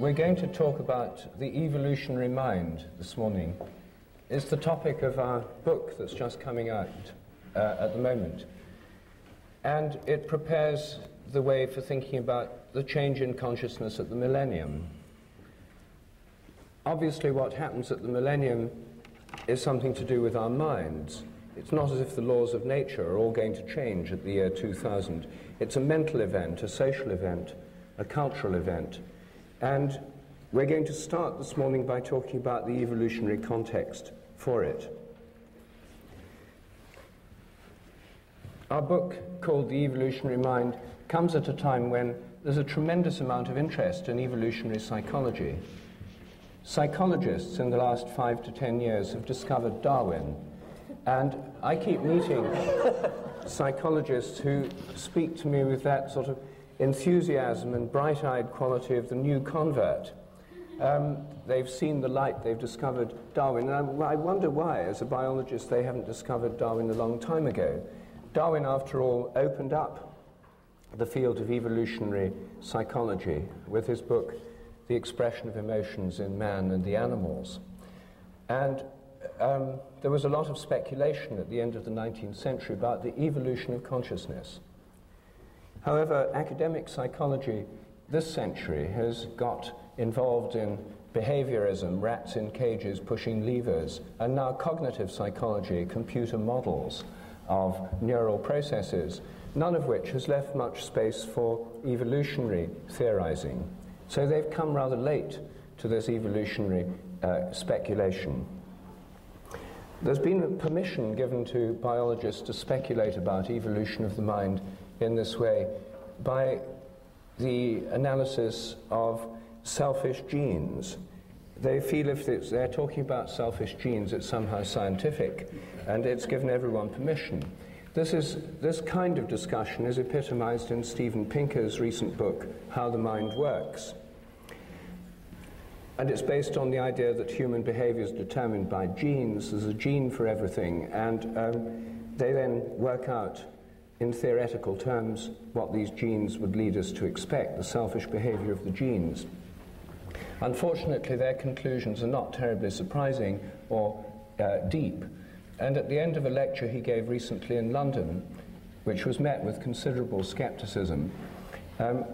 We're going to talk about the evolutionary mind this morning. It's the topic of our book that's just coming out at the moment. And it prepares the way for thinking about the change in consciousness at the millennium. Obviously, what happens at the millennium is something to do with our minds. It's not as if the laws of nature are all going to change at the year 2000. It's a mental event, a social event, a cultural event. And we're going to start this morning by talking about the evolutionary context for it. Our book, called The Evolutionary Mind, comes at a time when there's a tremendous amount of interest in evolutionary psychology. Psychologists in the last 5 to 10 years have discovered Darwin, and I keep meeting psychologists who speak to me with that sort of enthusiasm and bright-eyed quality of the new convert. They've seen the light, they've discovered Darwin, and I wonder why, as a biologist, they haven't discovered Darwin a long time ago. Darwin, after all, opened up the field of evolutionary psychology with his book, The Expression of Emotions in Man and the Animals. And there was a lot of speculation at the end of the 19th century about the evolution of consciousness. However, academic psychology this century has got involved in behaviorism, rats in cages pushing levers, and now cognitive psychology, computer models of neural processes, none of which has left much space for evolutionary theorizing. So they've come rather late to this evolutionary speculation. There's been permission given to biologists to speculate about evolution of the mind in this way by the analysis of selfish genes. They feel if they're talking about selfish genes, it's somehow scientific, and it's given everyone permission. This kind of discussion is epitomized in Steven Pinker's recent book, How the Mind Works. And it's based on the idea that human behavior is determined by genes. There's a gene for everything, and they then work out in theoretical terms what these genes would lead us to expect, the selfish behavior of the genes. Unfortunately, their conclusions are not terribly surprising or deep. And at the end of a lecture he gave recently in London, which was met with considerable skepticism,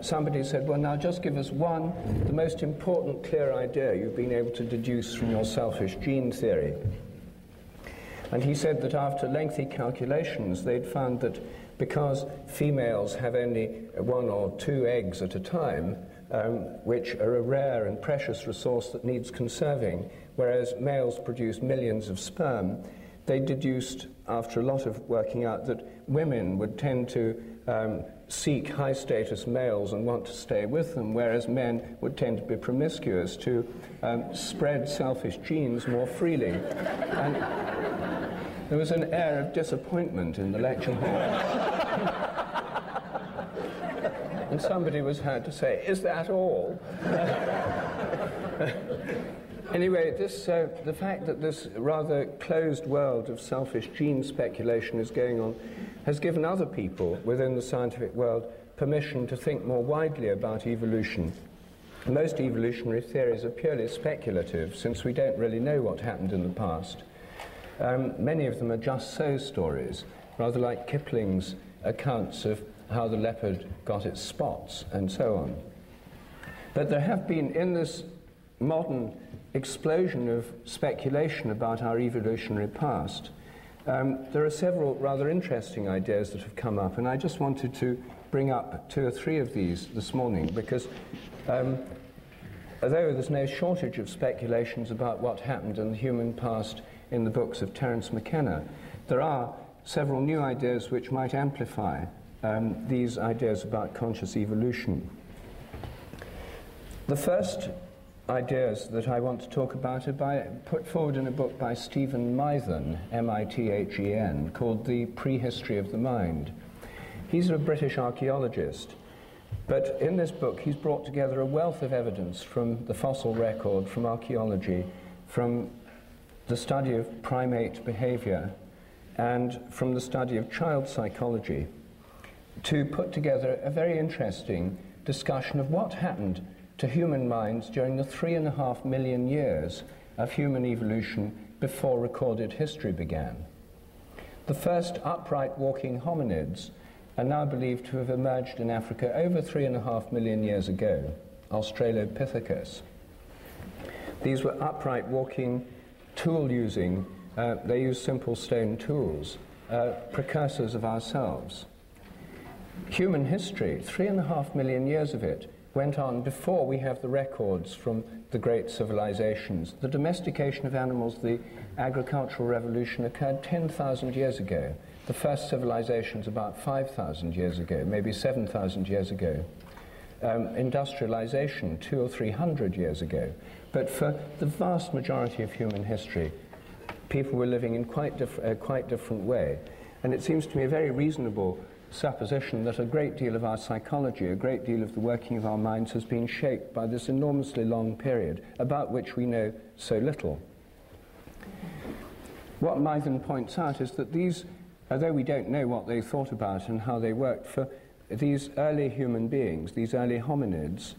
somebody said, well, now just give us the most important clear idea you've been able to deduce from your selfish gene theory. And he said that after lengthy calculations, they'd found that because females have only 1 or 2 eggs at a time, which are a rare and precious resource that needs conserving, whereas males produce millions of sperm, they deduced, after a lot of working out, that women would tend to seek high-status males and want to stay with them, whereas men would tend to be promiscuous to spread selfish genes more freely. And there was an air of disappointment in the lecture hall. And somebody was heard to say, is that all? Anyway, the fact that this rather closed world of selfish gene speculation is going on has given other people within the scientific world permission to think more widely about evolution. Most evolutionary theories are purely speculative, since we don't really know what happened in the past. Many of them are just so stories, rather like Kipling's accounts of how the leopard got its spots and so on. But there have been, in this modern explosion of speculation about our evolutionary past, there are several rather interesting ideas that have come up, and I just wanted to bring up 2 or 3 of these this morning, because although there's no shortage of speculations about what happened in the human past in the books of Terence McKenna, there are several new ideas which might amplify these ideas about conscious evolution. The first ideas that I want to talk about are put forward in a book by Stephen Mithen, M-I-T-H-E-N, called The Prehistory of the Mind. He's a British archaeologist, but in this book he's brought together a wealth of evidence from the fossil record, from archaeology, from the study of primate behavior, and from the study of child psychology, to put together a very interesting discussion of what happened to human minds during the 3.5 million years of human evolution before recorded history began. The first upright walking hominids are now believed to have emerged in Africa over 3.5 million years ago, Australopithecus. These were upright walking, tool-using, they used simple stone tools, precursors of ourselves. Human history, 3.5 million years of it, went on before we have the records from the great civilizations. The domestication of animals, the agricultural revolution, occurred 10,000 years ago. The first civilizations about 5,000 years ago, maybe 7,000 years ago. Industrialization 200 or 300 years ago. But for the vast majority of human history, people were living in quite different way. And it seems to me a very reasonable supposition that a great deal of our psychology, a great deal of the working of our minds has been shaped by this enormously long period about which we know so little. What Mythen points out is that these, although we don't know what they thought about and how they worked, for these early human beings, these early hominids,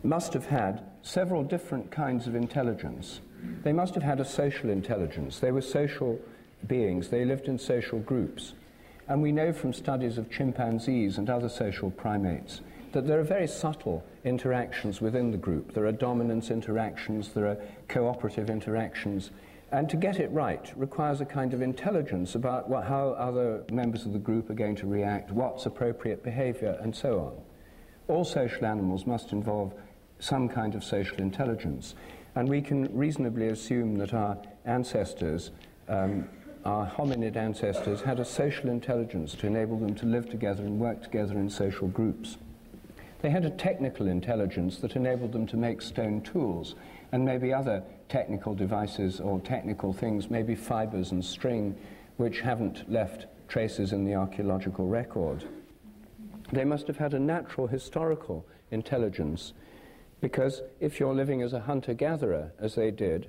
must have had several different kinds of intelligence. They must have had a social intelligence. They were social beings. They lived in social groups. And we know from studies of chimpanzees and other social primates that there are very subtle interactions within the group. There are dominance interactions, there are cooperative interactions. And to get it right requires a kind of intelligence about how other members of the group are going to react, what's appropriate behavior, and so on. All social animals must involve some kind of social intelligence. And we can reasonably assume that our ancestors, our hominid ancestors, had a social intelligence to enable them to live together and work together in social groups. They had a technical intelligence that enabled them to make stone tools and maybe other technical devices or technical things, maybe fibers and string, which haven't left traces in the archaeological record. They must have had a natural historical intelligence, because if you're living as a hunter-gatherer, as they did,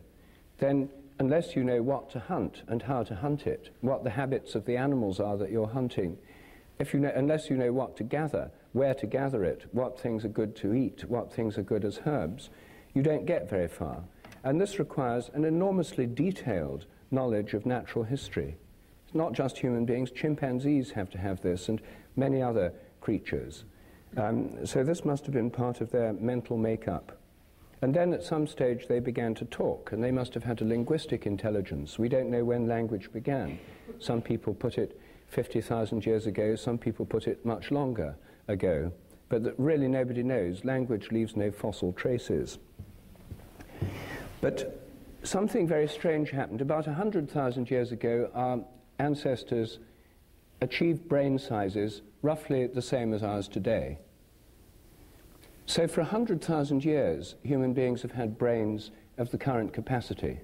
then unless you know what to hunt and how to hunt it, what the habits of the animals are that you're hunting, unless you know what to gather, where to gather it, what things are good to eat, what things are good as herbs, you don't get very far. And this requires an enormously detailed knowledge of natural history. It's not just human beings, chimpanzees have to have this, and many other creatures. So this must have been part of their mental makeup. And then at some stage they began to talk, and they must have had a linguistic intelligence. We don't know when language began. Some people put it 50,000 years ago, some people put it much longer ago, but that really nobody knows. Language leaves no fossil traces. But something very strange happened. About 100,000 years ago, our ancestors achieved brain sizes roughly the same as ours today. So for 100,000 years, human beings have had brains of the current capacity.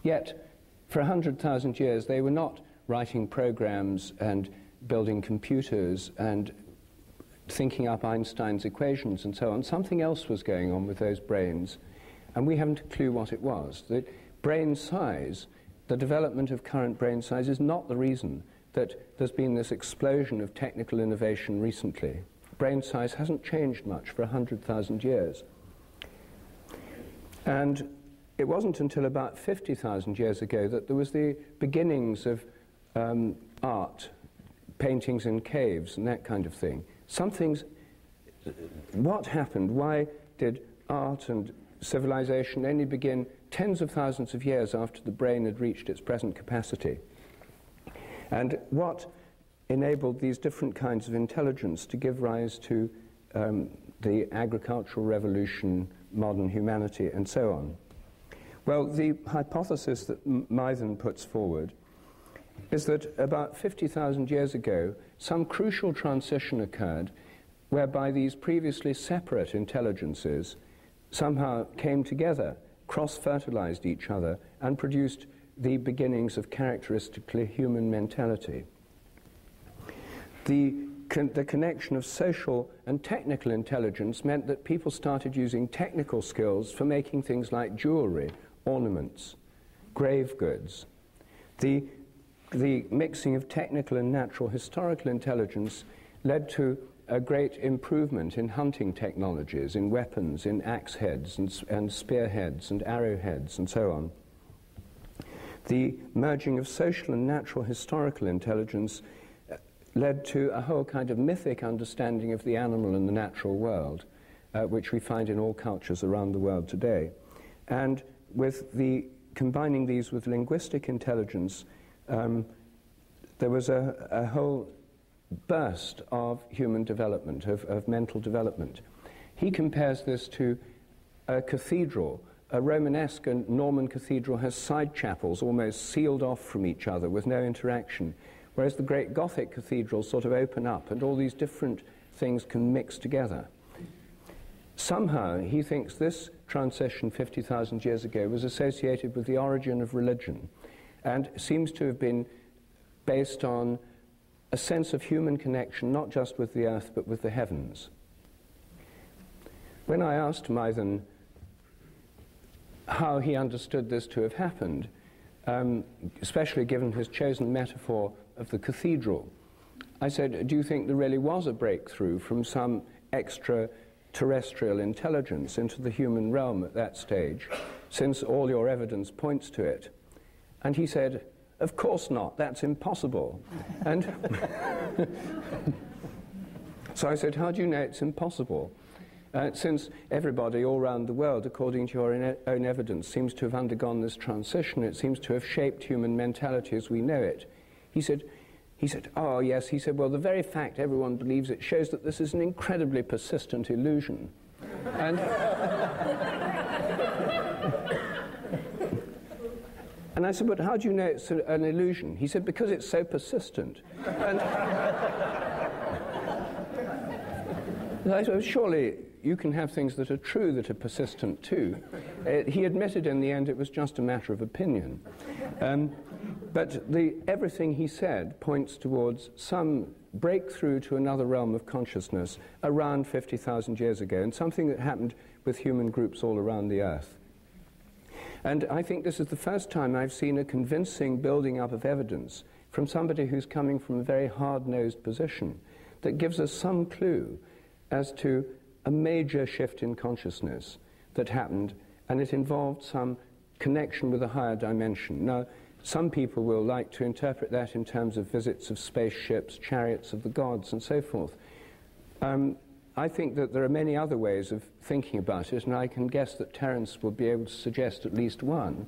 Yet, for 100,000 years, they were not writing programs and building computers and thinking up Einstein's equations and so on. Something else was going on with those brains, and we haven't a clue what it was. The brain size, the development of current brain size, is not the reason that there's been this explosion of technical innovation recently. Brain size hasn't changed much for 100,000 years. And it wasn't until about 50,000 years ago that there was the beginnings of art, paintings in caves and that kind of thing. What happened? Why did art and civilization only begin tens of thousands of years after the brain had reached its present capacity? And what enabled these different kinds of intelligence to give rise to the agricultural revolution, modern humanity, and so on? Well, the hypothesis that Mythen puts forward is that about 50,000 years ago, some crucial transition occurred whereby these previously separate intelligences somehow came together, cross-fertilized each other, and produced the beginnings of characteristically human mentality. The connection of social and technical intelligence meant that people started using technical skills for making things like jewelry, ornaments, grave goods. The mixing of technical and natural historical intelligence led to a great improvement in hunting technologies, in weapons, in axe heads and spearheads and arrowheads and so on. The merging of social and natural historical intelligence led to a whole kind of mythic understanding of the animal and the natural world, which we find in all cultures around the world today. And with combining these with linguistic intelligence, there was a whole burst of human development, of mental development. He compares this to a cathedral. A Romanesque and Norman cathedral has side chapels almost sealed off from each other with no interaction, whereas the great Gothic cathedrals sort of open up and all these different things can mix together. Somehow he thinks this transition 50,000 years ago was associated with the origin of religion and seems to have been based on a sense of human connection, not just with the earth, but with the heavens. When I asked Mythen how he understood this to have happened, especially given his chosen metaphor of the cathedral, I said, do you think there really was a breakthrough from some extraterrestrial intelligence into the human realm at that stage, since all your evidence points to it? And he said, of course not, that's impossible. And so I said, how do you know it's impossible? Since everybody all around the world, according to your own evidence, seems to have undergone this transition, it seems to have shaped human mentality as we know it. He said, oh yes, he said, well, the very fact everyone believes it shows that this is an incredibly persistent illusion. And I said, but how do you know it's an illusion? He said, because it's so persistent. And I said, surely you can have things that are true that are persistent too. He admitted in the end it was just a matter of opinion. But everything he said points towards some breakthrough to another realm of consciousness around 50,000 years ago, and something that happened with human groups all around the earth. And I think this is the first time I've seen a convincing building up of evidence from somebody who's coming from a very hard-nosed position that gives us some clue as to a major shift in consciousness that happened, and it involved some connection with a higher dimension. Now, some people will like to interpret that in terms of visits of spaceships, chariots of the gods, and so forth. I think that there are many other ways of thinking about it, and I can guess that Terence will be able to suggest at least one.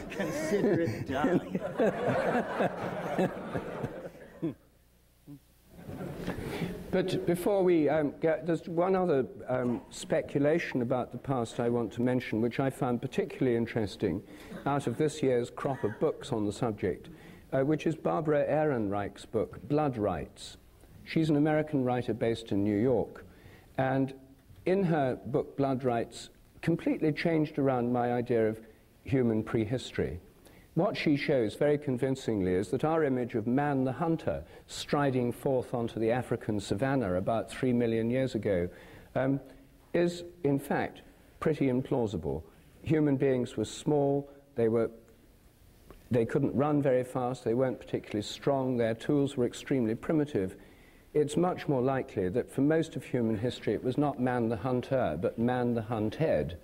Consider it done. But before we get, there's one other speculation about the past I want to mention, which I found particularly interesting out of this year's crop of books on the subject, which is Barbara Ehrenreich's book, Blood Rights. She's an American writer based in New York, and in her book, Blood Rights, completely changed around my idea of human prehistory. What she shows very convincingly is that our image of man the hunter striding forth onto the African savanna about 3 million years ago is, in fact, pretty implausible. Human beings were small, they couldn't run very fast, they weren't particularly strong, their tools were extremely primitive. It's much more likely that for most of human history it was not man the hunter, but man the hunted.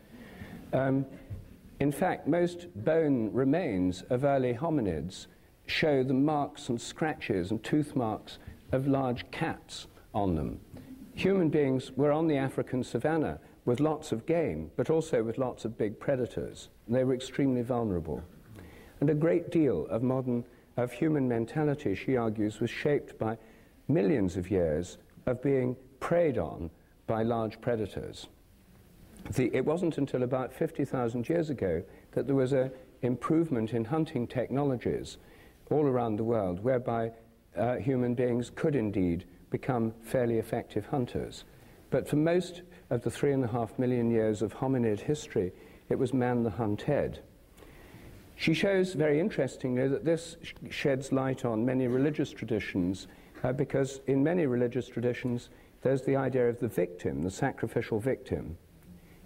In fact, most bone remains of early hominids show the marks and scratches and tooth marks of large cats on them. Human beings were on the African savanna with lots of game, but also with lots of big predators. They were extremely vulnerable. And a great deal of human mentality, she argues, was shaped by millions of years of being preyed on by large predators. It wasn't until about 50,000 years ago that there was an improvement in hunting technologies all around the world, whereby human beings could indeed become fairly effective hunters. But for most of the 3.5 million years of hominid history, it was man the hunted. She shows very interestingly that this sheds light on many religious traditions, because in many religious traditions there's the idea of the victim, the sacrificial victim.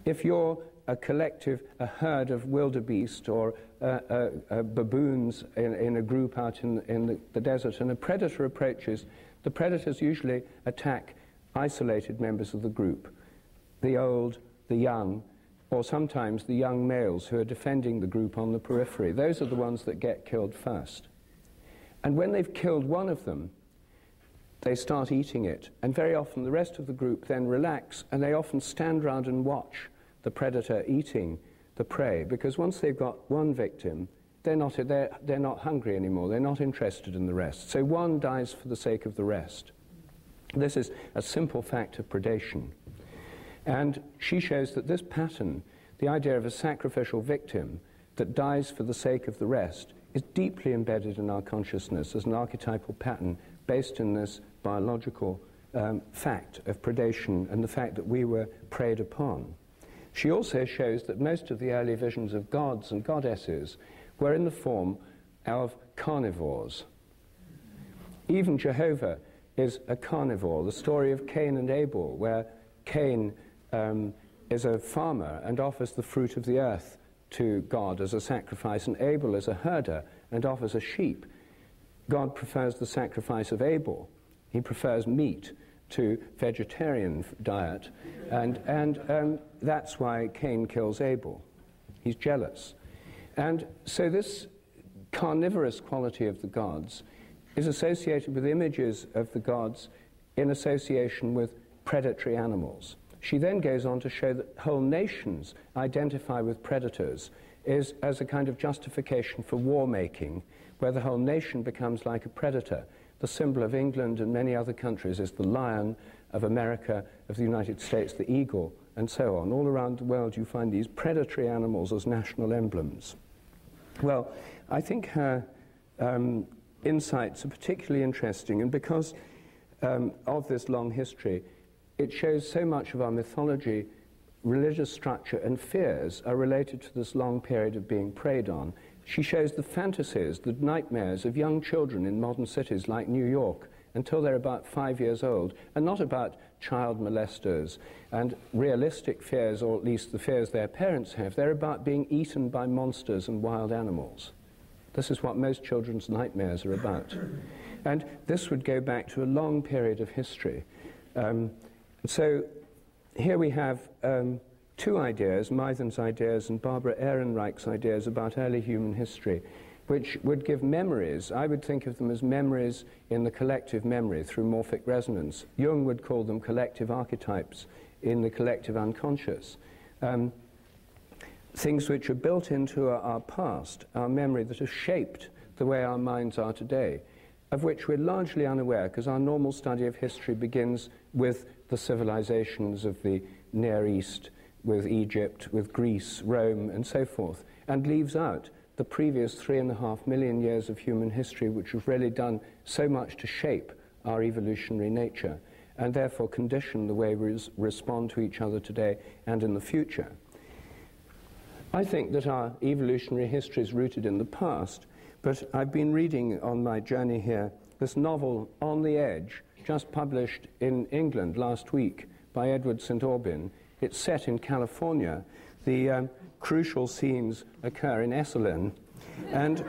If you're a herd of wildebeest or baboons in a group out in the desert, and a predator approaches, the predators usually attack isolated members of the group, the old, the young, or sometimes the young males who are defending the group on the periphery. Those are the ones that get killed first. And when they've killed one of them, they start eating it, and very often the rest of the group then relax, and they often stand round and watch the predator eating the prey, because once they've got one victim, they're not hungry anymore, they're not interested in the rest. So one dies for the sake of the rest. This is a simple fact of predation. And she shows that this pattern, the idea of a sacrificial victim that dies for the sake of the rest, is deeply embedded in our consciousness as an archetypal pattern based in this biological fact of predation and the fact that we were preyed upon. She also shows that most of the early visions of gods and goddesses were in the form of carnivores. Even Jehovah is a carnivore. The story of Cain and Abel, where Cain is a farmer and offers the fruit of the earth to God as a sacrifice, and Abel is a herder and offers a sheep. God prefers the sacrifice of Abel. He prefers meat to vegetarian diet, and that's why Cain kills Abel. He's jealous. And so this carnivorous quality of the gods is associated with images of the gods in association with predatory animals. She then goes on to show that whole nations identify with predators as a kind of justification for war-making, where the whole nation becomes like a predator. The symbol of England and many other countries is the lion, of America, of the United States, the eagle, and so on. All around the world you find these predatory animals as national emblems. Well, I think her insights are particularly interesting, and because of this long history, it shows so much of our mythology, religious structure, and fears are related to this long period of being preyed on. She shows the fantasies, the nightmares of young children in modern cities like New York until they're about 5 years old, and not about child molesters and realistic fears, or at least the fears their parents have. They're about being eaten by monsters and wild animals. This is what most children's nightmares are about. And this would go back to a long period of history. So here we have two ideas, Mythen's ideas and Barbara Ehrenreich's ideas about early human history, which would give memories. I would think of them as memories in the collective memory through morphic resonance. Jung would call them collective archetypes in the collective unconscious. Things which are built into our past, our memory, that have shaped the way our minds are today, of which we're largely unaware, because our normal study of history begins with the civilizations of the Near East, with Egypt, with Greece, Rome, and so forth, and leaves out the previous 3.5 million years of human history, which have really done so much to shape our evolutionary nature, and therefore condition the way we respond to each other today and in the future. I think that our evolutionary history is rooted in the past, but I've been reading on my journey here this novel, On the Edge, just published in England last week by Edward St. Aubyn. It's set in California. The crucial scenes occur in Esalen. And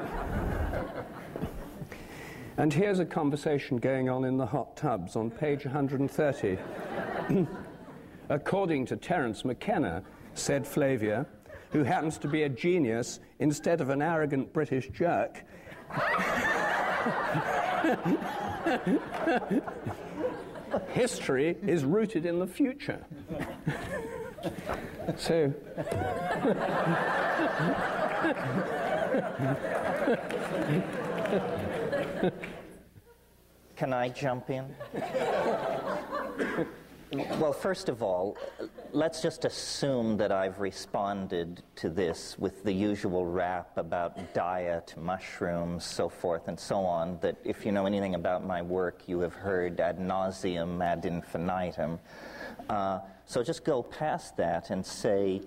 here's a conversation going on in the hot tubs on page 130. According to Terence McKenna, said Flavia, who happens to be a genius instead of an arrogant British jerk, history is rooted in the future. So, can I jump in? Well, first of all, let's just assume that I've responded to this with the usual rap about diet, mushrooms, so forth and so on, that if you know anything about my work, you have heard ad nauseum, ad infinitum. So just go past that and say,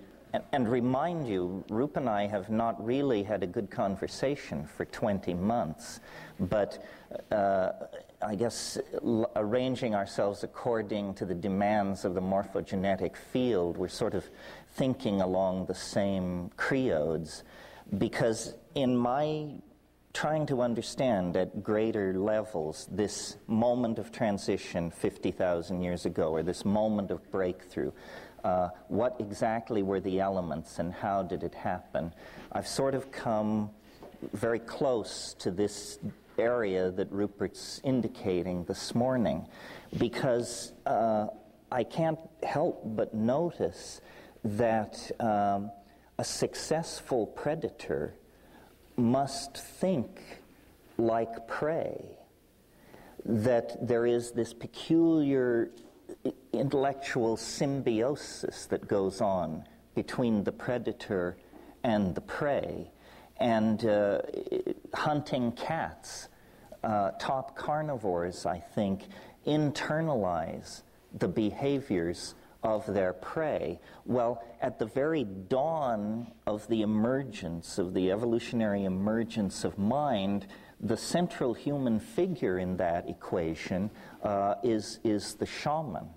and remind you, Rupert and I have not really had a good conversation for 20 months, but I guess, arranging ourselves according to the demands of the morphogenetic field, we're sort of thinking along the same creodes, because in my trying to understand at greater levels this moment of transition 50,000 years ago, or this moment of breakthrough, what exactly were the elements and how did it happen? I've sort of come very close to this area that Rupert's indicating this morning, because I can't help but notice that a successful predator must think like prey, that there is this peculiar intellectual symbiosis that goes on between the predator and the prey. And hunting cats, top carnivores, I think, internalize the behaviors of their prey. Well, at the very dawn of the emergence, of the evolutionary emergence of mind, the central human figure in that equation is the shaman.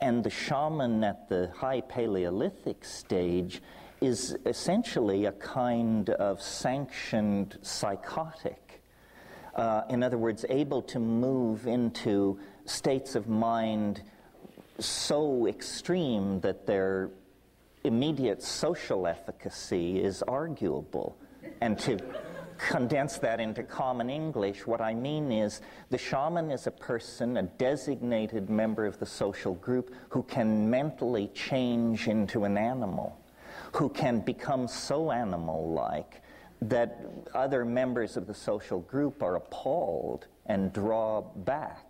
And the shaman at the high Paleolithic stage is essentially a kind of sanctioned psychotic. In other words, able to move into states of mind so extreme that their immediate social efficacy is arguable. And to condense that into common English, what I mean is the shaman is a person, a designated member of the social group, who can mentally change into an animal, who can become so animal-like that other members of the social group are appalled and draw back.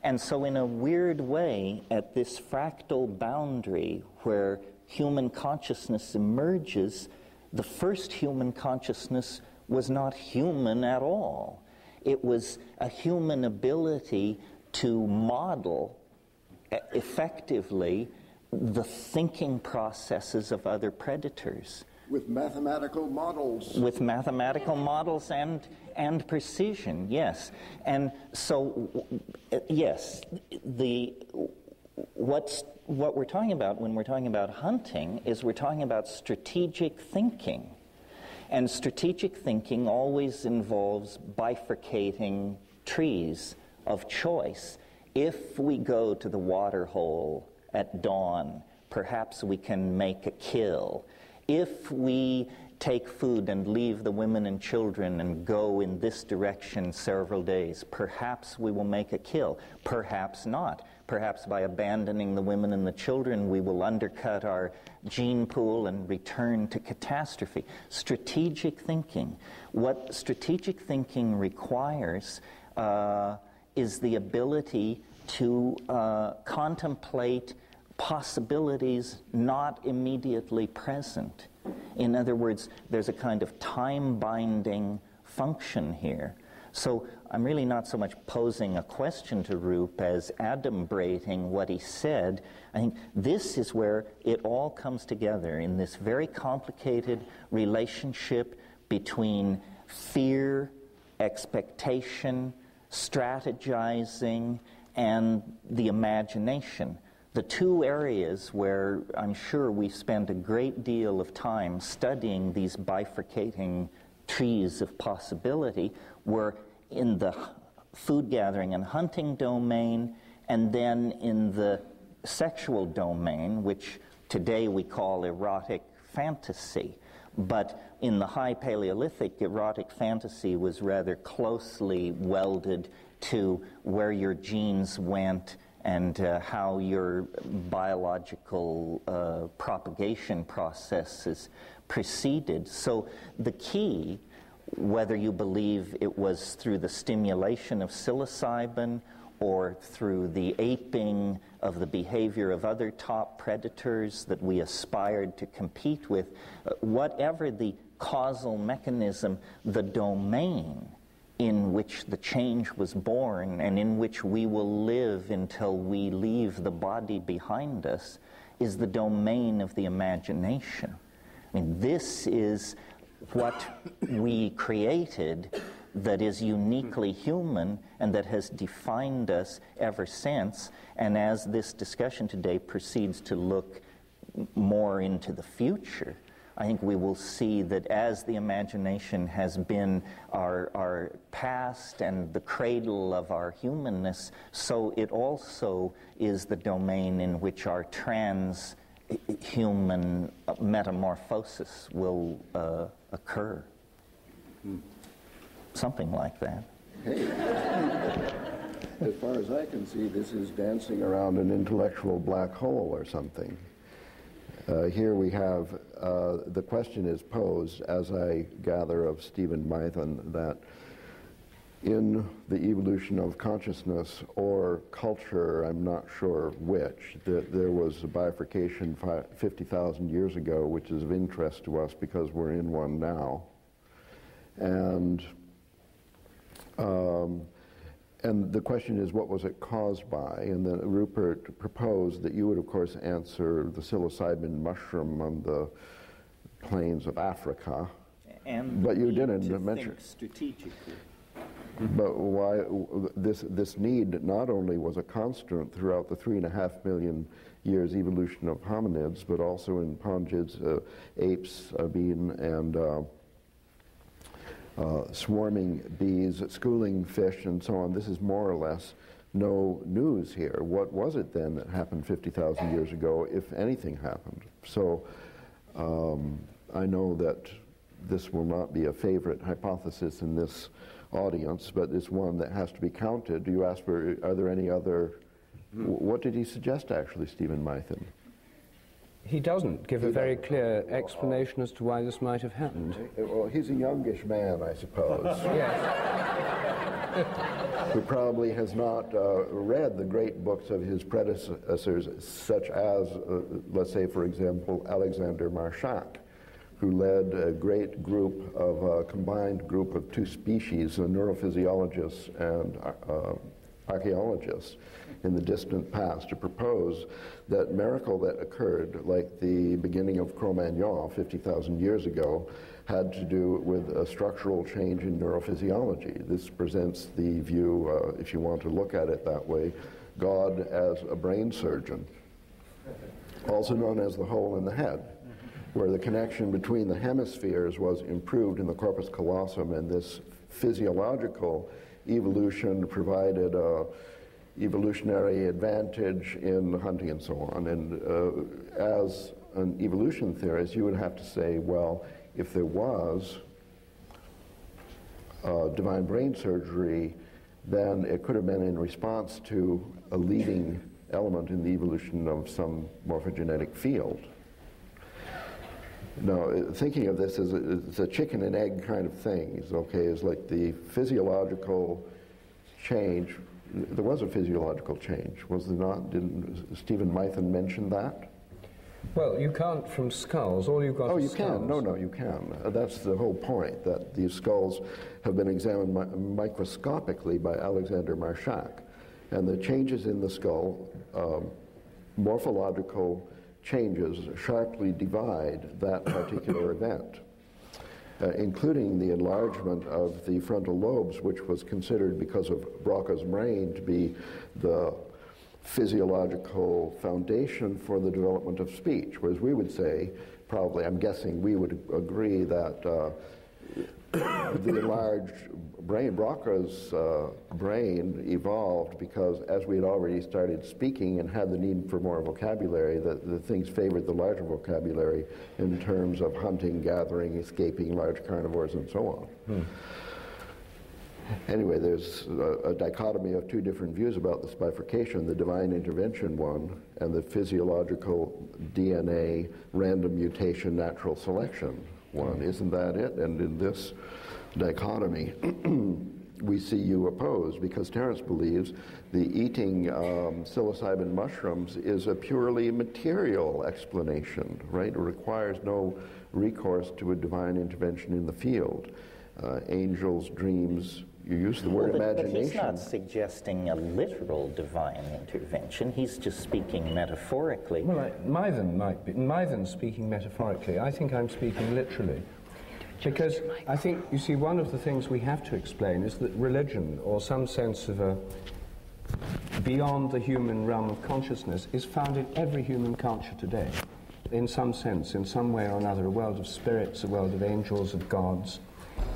And so in a weird way, at this fractal boundary where human consciousness emerges, the first human consciousness was not human at all. It was a human ability to model effectively the thinking processes of other predators. With mathematical models. With mathematical models and precision, yes. And so, yes, what we're talking about when we're talking about hunting is we're talking about strategic thinking. And strategic thinking always involves bifurcating trees of choice. If we go to the water hole at dawn, perhaps we can make a kill. If we take food and leave the women and children and go in this direction several days, perhaps we will make a kill. Perhaps not. Perhaps by abandoning the women and the children, we will undercut our gene pool and return to catastrophe. Strategic thinking. What strategic thinking requires is the ability to contemplate possibilities not immediately present. In other words, there's a kind of time-binding function here. So I'm really not so much posing a question to Rupert as adumbrating what he said. I think this is where it all comes together in this very complicated relationship between fear, expectation, strategizing, and the imagination. The two areas where I'm sure we spent a great deal of time studying these bifurcating trees of possibility were in the food gathering and hunting domain, and then in the sexual domain, which today we call erotic fantasy. But in the high Paleolithic, erotic fantasy was rather closely welded to where your genes went and how your biological propagation processes proceeded. So the key, whether you believe it was through the stimulation of psilocybin or through the aping of the behavior of other top predators that we aspired to compete with, whatever the causal mechanism, the domain in which the change was born and in which we will live until we leave the body behind us is the domain of the imagination. I mean, this is what we created that is uniquely human and that has defined us ever since. And as this discussion today proceeds to look more into the future, I think we will see that as the imagination has been our past and the cradle of our humanness, so it also is the domain in which our trans-human metamorphosis will occur. Something like that. Hey, as far as I can see, this is dancing around an intellectual black hole or something. Here we have, the question is posed, as I gather of Stephen Mython, that in the evolution of consciousness or culture, I'm not sure which, that there was a bifurcation 50,000 years ago, which is of interest to us because we're in one now. And the question is, what was it caused by? And then Rupert proposed that you would, of course, answer the psilocybin mushroom on the plains of Africa. And but you didn't mention strategically. But why this need not only was a constant throughout the 3.5 million years evolution of hominids, but also in pongids, apes, and swarming bees, schooling fish, and so on. This is more or less no news here. What was it then that happened 50,000 years ago, if anything happened? So I know that this will not be a favorite hypothesis in this audience, but it's one that has to be counted. You asked for, are there any other, what did he suggest actually, Stephen Mython? He doesn't give a very clear explanation as to why this might have happened. Well, he's a youngish man, I suppose. Yes. Who probably has not read the great books of his predecessors, such as, let's say, for example, Alexander Marshak, who led a great group of, a combined group of two species, neurophysiologists and archaeologists, in the distant past, to propose that miracle that occurred, like the beginning of Cro-Magnon 50,000 years ago, had to do with a structural change in neurophysiology. This presents the view, if you want to look at it that way, God as a brain surgeon, also known as the hole in the head, where the connection between the hemispheres was improved in the corpus callosum, and this physiological evolution provided a evolutionary advantage in hunting and so on. And as an evolution theorist, you would have to say, well, if there was divine brain surgery, then it could have been in response to a leading element in the evolution of some morphogenetic field. Now, thinking of this as it's a chicken and egg kind of thing, is like the physiological change. There was a physiological change, was there not? Didn't Stephen Mython mention that? Well, you can't from skulls. All you've got is skulls. No, you can. That's the whole point, that these skulls have been examined microscopically by Alexander Marshak. And the changes in the skull, morphological changes, sharply divide that particular event, including the enlargement of the frontal lobes, which was considered, because of Broca's brain, to be the physiological foundation for the development of speech. Whereas we would say, probably, I'm guessing we would agree that the enlarged brain, Broca's brain, evolved because as we had already started speaking and had the need for more vocabulary, the things favored the larger vocabulary in terms of hunting, gathering, escaping large carnivores, and so on. Anyway, there's a dichotomy of two different views about this bifurcation, the divine intervention one and the physiological DNA random mutation natural selection one. Isn't that it? And in this dichotomy, we see you opposed, because Terence believes the eating psilocybin mushrooms is a purely material explanation, right? It requires no recourse to a divine intervention in the field. Angels, dreams, you use the word imagination. But he's not suggesting a literal divine intervention. He's just speaking metaphorically. Well, Mython's speaking metaphorically. I think I'm speaking literally. Because I think, you see, one of the things we have to explain is that religion, or some sense of a beyond the human realm of consciousness, is found in every human culture today, in some sense, in some way or another, a world of spirits, a world of angels, of gods.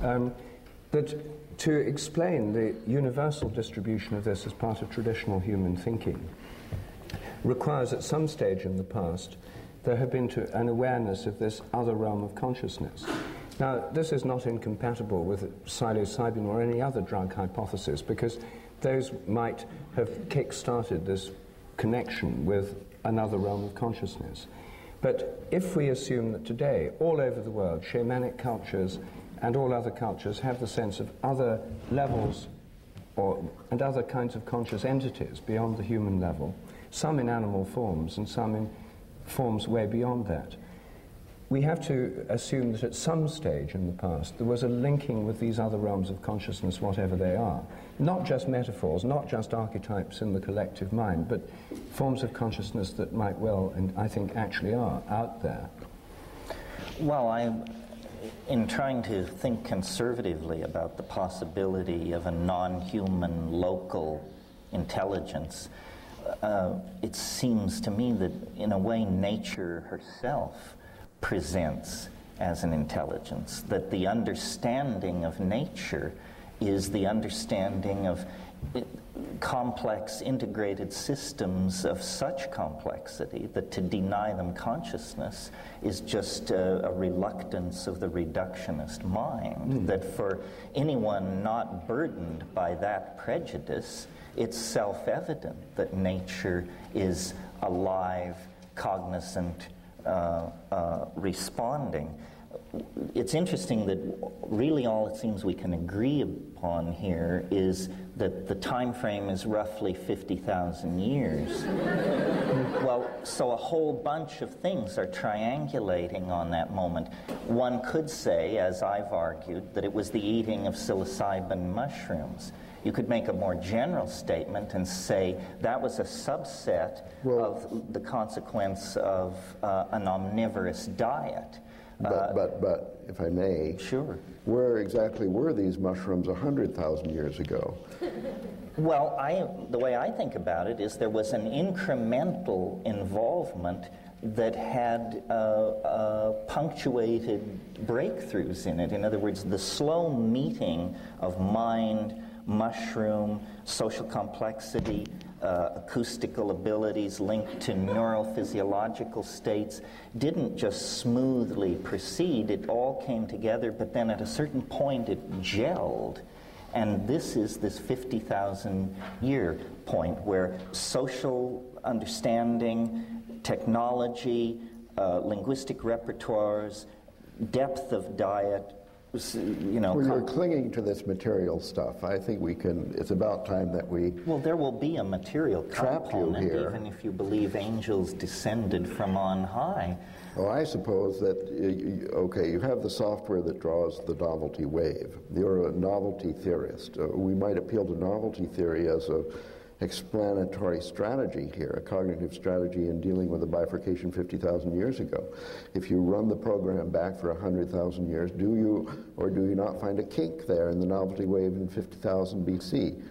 That to explain the universal distribution of this as part of traditional human thinking requires at some stage in the past there have been an awareness of this other realm of consciousness. Now, this is not incompatible with psilocybin or any other drug hypothesis, because those might have kick-started this connection with another realm of consciousness. But if we assume that today, all over the world, shamanic cultures and all other cultures have the sense of other levels and other kinds of conscious entities beyond the human level, some in animal forms and some in forms way beyond that, we have to assume that at some stage in the past there was a linking with these other realms of consciousness, whatever they are. Not just metaphors, not just archetypes in the collective mind, but forms of consciousness that might well, and I think actually are, out there. Well, in trying to think conservatively about the possibility of a non-human local intelligence, it seems to me that in a way nature herself presents as an intelligence, that the understanding of nature is the understanding of complex integrated systems of such complexity that to deny them consciousness is just a reluctance of the reductionist mind, that for anyone not burdened by that prejudice, it's self-evident that nature is alive, cognizant, responding. It's interesting that really all it seems we can agree upon here is that the time frame is roughly 50,000 years. Well, so a whole bunch of things are triangulating on that moment. One could say, as I've argued, that it was the eating of psilocybin mushrooms. You could make a more general statement and say that was a subset of the consequence of an omnivorous diet. But if I may, sure. Where exactly were these mushrooms 100,000 years ago? Well, the way I think about it is there was an incremental involvement that had punctuated breakthroughs in it. In other words, the slow meeting of mind, mushroom, social complexity, acoustical abilities linked to neurophysiological states didn't just smoothly proceed. It all came together, but then at a certain point it gelled. And this is this 50,000 year point where social understanding, technology, linguistic repertoires, depth of diet, Well, you're clinging to this material stuff. I think it's about time that we... Well, there will be a material component, here. Even if you believe angels descended from on high. Well, I suppose that, you have the software that draws the novelty wave. You're a novelty theorist. We might appeal to novelty theory as a explanatory strategy here, a cognitive strategy in dealing with the bifurcation 50,000 years ago. If you run the program back for 100,000 years, do you or do you not find a kink there in the novelty wave in 50,000 BC?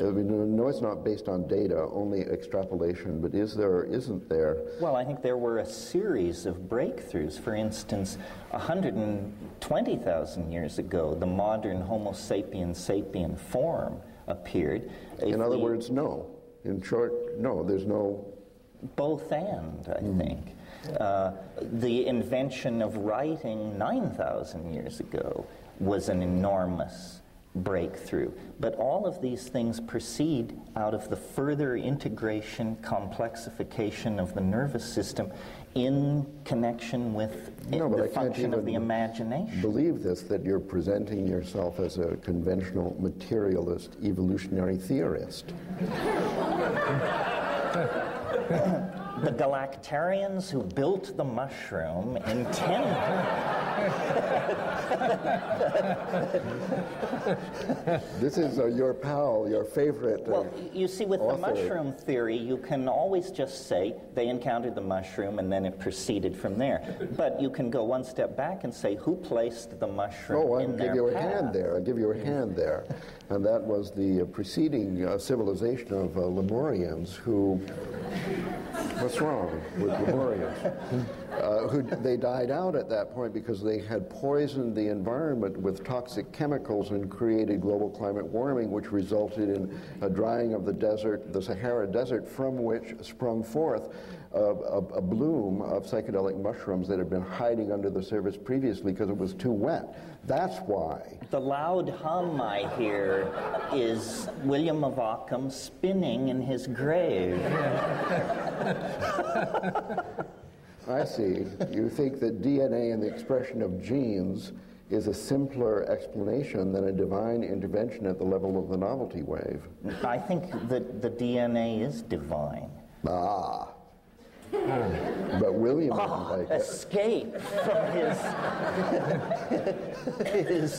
I mean, no, it's not based on data, only extrapolation, but is there or isn't there? Well, I think there were a series of breakthroughs. For instance, 120,000 years ago, the modern Homo sapiens sapien form appeared. In other words, no. In short, no, there's no... Both and, I think. The invention of writing 9,000 years ago was an enormous breakthrough. But all of these things proceed out of the further integration, complexification of the nervous system in connection with the function of the imagination. Believe this, that you're presenting yourself as a conventional materialist evolutionary theorist. The galactarians who built the mushroom intended... This is your pal, your favorite Well, you see, with author. the mushroom theory, you can always just say they encountered the mushroom and then it proceeded from there. But you can go one step back and say, who placed the mushroom in their I'll give you a path? hand there. I'll give you a hand there. And that was the preceding civilization of Lemurians who... What's wrong with Lemurians? They died out at that point because they had poisoned the environment with toxic chemicals and created global climate warming, which resulted in a drying of the desert, the Sahara Desert, from which sprung forth a bloom of psychedelic mushrooms that had been hiding under the surface previously because it was too wet. That's why. The loud hum I hear is William of Ockham spinning in his grave. I see. You think that DNA and the expression of genes is a simpler explanation than a divine intervention at the level of the novelty wave. I think that the DNA is divine. Ah. But William didn't like it. Escape from his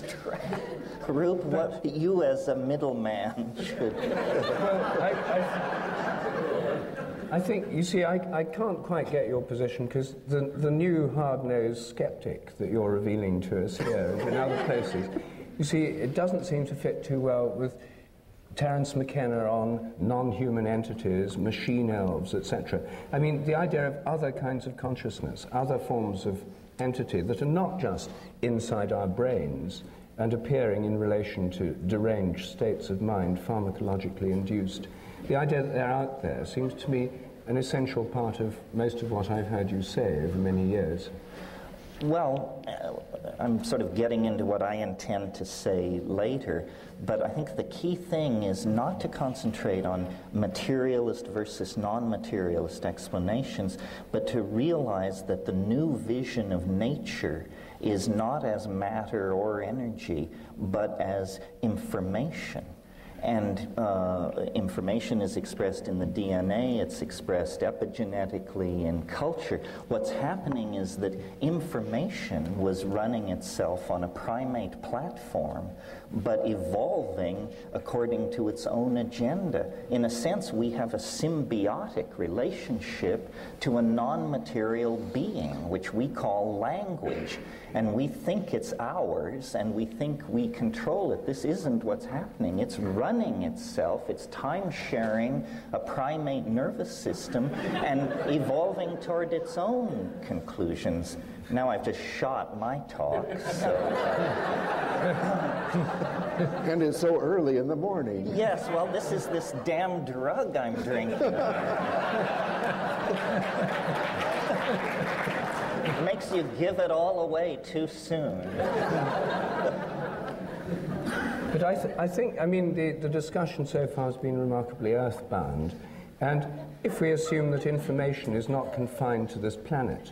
trap. Rup, what you as a middleman should... I think, you see, I can't quite get your position because the new hard-nosed skeptic that you're revealing to us here and in other places, you see, it doesn't seem to fit too well with Terence McKenna on non-human entities, machine elves, etc. I mean, the idea of other kinds of consciousness, other forms of entity that are not just inside our brains and appearing in relation to deranged states of mind, pharmacologically induced. The idea that they're out there seems to me an essential part of most of what I've heard you say over many years. Well, I'm sort of getting into what I intend to say later, but I think the key thing is not to concentrate on materialist versus non-materialist explanations, but to realize that the new vision of nature is not as matter or energy, but as information. And information is expressed in the DNA, it's expressed epigenetically in culture. What's happening is that information was running itself on a primate platform, but evolving according to its own agenda. In a sense, we have a symbiotic relationship to a non-material being, which we call language. And we think it's ours, and we think we control it. This isn't what's happening. It's running itself. It's time-sharing a primate nervous system and evolving toward its own conclusions. Now I've just shot my talk, so... And it's so early in the morning. Yes, well, this is this damn drug I'm drinking. It makes you give it all away too soon. But I think, I mean, the discussion so far has been remarkably earthbound. And if we assume that information is not confined to this planet,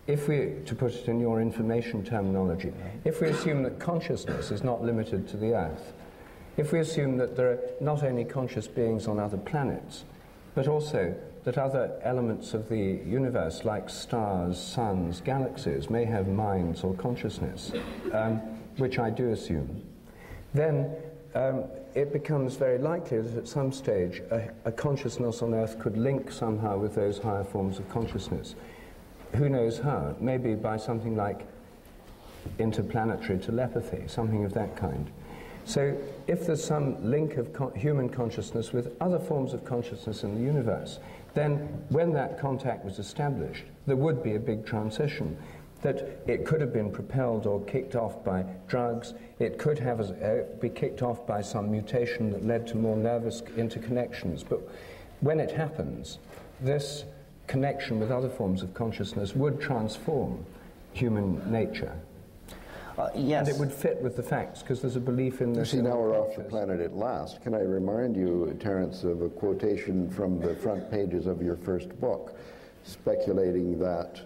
if we, to put it in your information terminology, if we assume that consciousness is not limited to the Earth, if we assume that there are not only conscious beings on other planets, but also that other elements of the universe, like stars, suns, galaxies, may have minds or consciousness, which I do assume, then it becomes very likely that at some stage a consciousness on Earth could link somehow with those higher forms of consciousness. Who knows how? Maybe by something like interplanetary telepathy, something of that kind. So if there's some link of human consciousness with other forms of consciousness in the universe, then when that contact was established, there would be a big transition, that it could have been propelled or kicked off by drugs, it could have be kicked off by some mutation that led to more nervous interconnections. But when it happens, this connection with other forms of consciousness would transform human nature. Yes. And it would fit with the facts, because there's a belief in this. You see, now we're off the planet at last. Can I remind you, Terence, of a quotation from the front pages of your first book, speculating that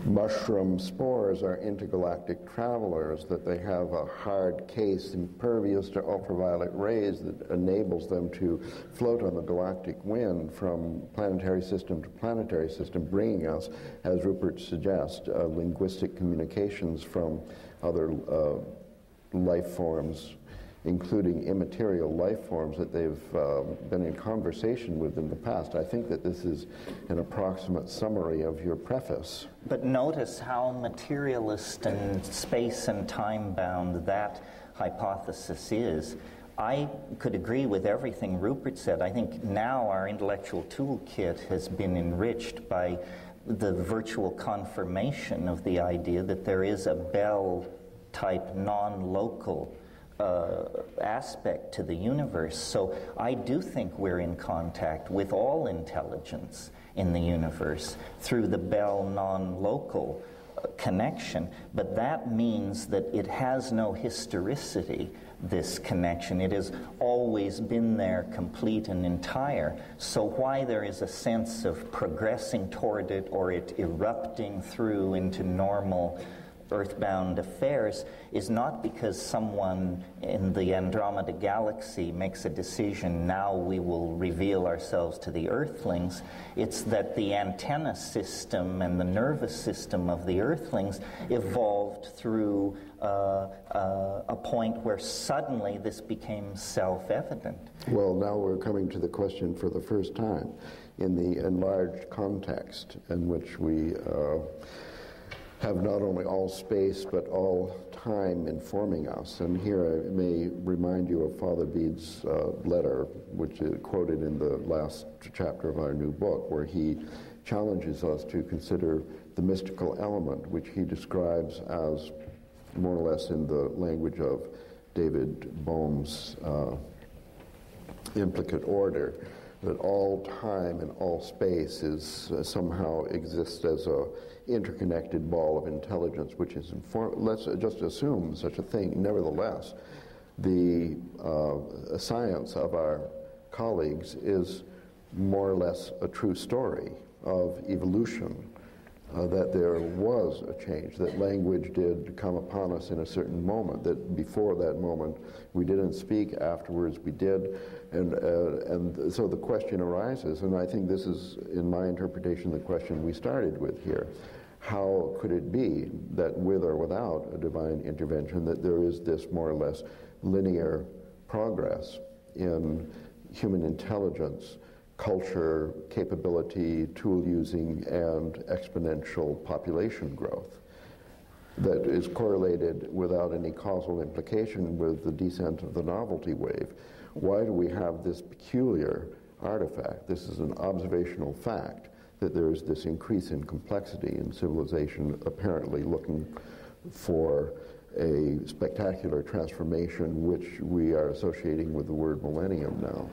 mushroom spores are intergalactic travelers, that they have a hard case impervious to ultraviolet rays that enables them to float on the galactic wind from planetary system to planetary system, bringing us, as Rupert suggests, linguistic communications from other life forms, including immaterial life forms that they've been in conversation with in the past. I think that this is an approximate summary of your preface. But notice how materialist and space and time bound that hypothesis is. I could agree with everything Rupert said. I think now our intellectual toolkit has been enriched by the virtual confirmation of the idea that there is a Bell-type non-local aspect to the universe. So I do think we're in contact with all intelligence in the universe through the Bell non-local connection, but that means that it has no historicity, this connection. It has always been there, complete and entire. So why there is a sense of progressing toward it or it erupting through into normal earthbound affairs is not because someone in the Andromeda galaxy makes a decision, now we will reveal ourselves to the Earthlings. It's that the antenna system and the nervous system of the Earthlings evolved through a point where suddenly this became self-evident. Well, now we're coming to the question for the first time in the enlarged context in which we have not only all space but all time informing us. And here I may remind you of Father Bede's letter, which is quoted in the last chapter of our new book, where he challenges us to consider the mystical element, which he describes as, more or less in the language of David Bohm's implicate order, that all time and all space is somehow exists as a interconnected ball of intelligence, which is let's just assume such a thing. Nevertheless, the science of our colleagues is more or less a true story of evolution, that there was a change, that language did come upon us in a certain moment, that before that moment we didn't speak, afterwards we did, and so the question arises, and I think this is, in my interpretation, the question we started with here. How could it be that with or without a divine intervention that there is this more or less linear progress in human intelligence, culture, capability, tool using, and exponential population growth that is correlated without any causal implication with the descent of the novelty wave? Why do we have this peculiar artifact? This is an observational fact that there is this increase in complexity in civilization, apparently looking for a spectacular transformation, which we are associating with the word millennium now.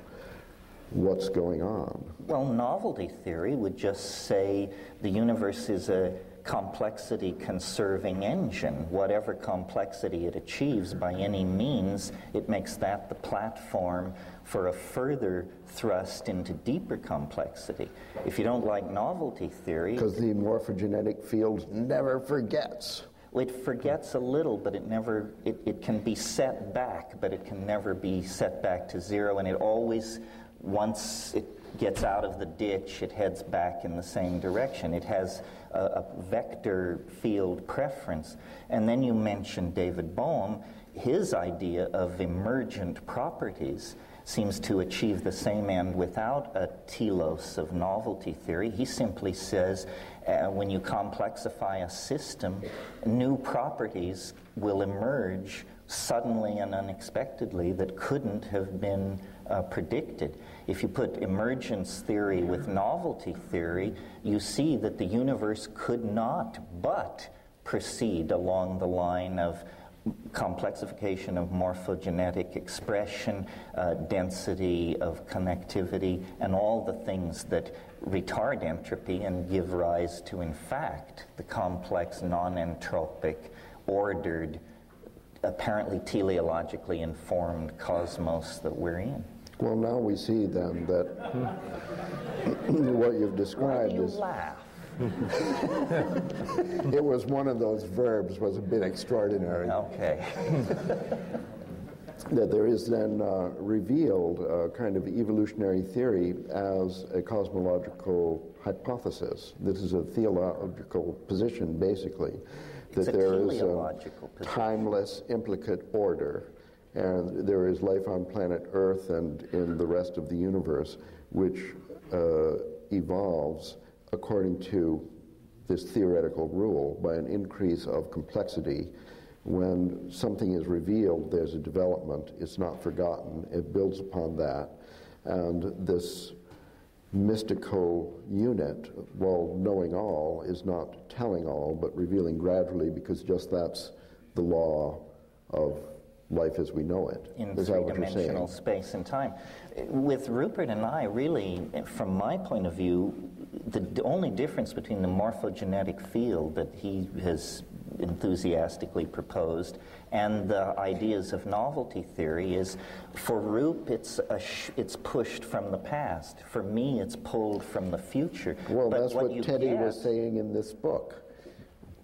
What's going on? Well, novelty theory would just say the universe is a complexity conserving engine. Whatever complexity it achieves by any means, it makes that the platform for a further thrust into deeper complexity. If you don't like novelty theory... Because the morphogenetic field never forgets. It forgets a little, but it can be set back, but it can never be set back to zero, and it always, once it gets out of the ditch, it heads back in the same direction. It has a vector field preference. And then you mentioned David Bohm. His idea of emergent properties seems to achieve the same end without a telos of novelty theory. He simply says when you complexify a system, new properties will emerge suddenly and unexpectedly that couldn't have been predicted. If you put emergence theory with novelty theory, you see that the universe could not but proceed along the line of complexification of morphogenetic expression, density of connectivity, and all the things that retard entropy and give rise to, in fact, the complex, non-entropic, ordered, apparently teleologically informed cosmos that we're in. Well, now we see then that what you've described Why do you is... laugh? It was one of those verbs, was a bit extraordinary. Okay. That there is then revealed a kind of evolutionary theory as a cosmological hypothesis. This is a theological position, basically, that there is a timeless, implicate order, and there is life on planet Earth and in the rest of the universe, which evolves according to this theoretical rule by an increase of complexity. When something is revealed, there's a development. It's not forgotten. It builds upon that. And this mystical unit, while knowing all, is not telling all, but revealing gradually, because just that's the law of life as we know it. In three-dimensional space and time. With Rupert and I, really, from my point of view, the only difference between the morphogenetic field that he has enthusiastically proposed and the ideas of novelty theory is, for Rup, it's pushed from the past. For me, it's pulled from the future. Well, but that's what Teddy was saying in this book.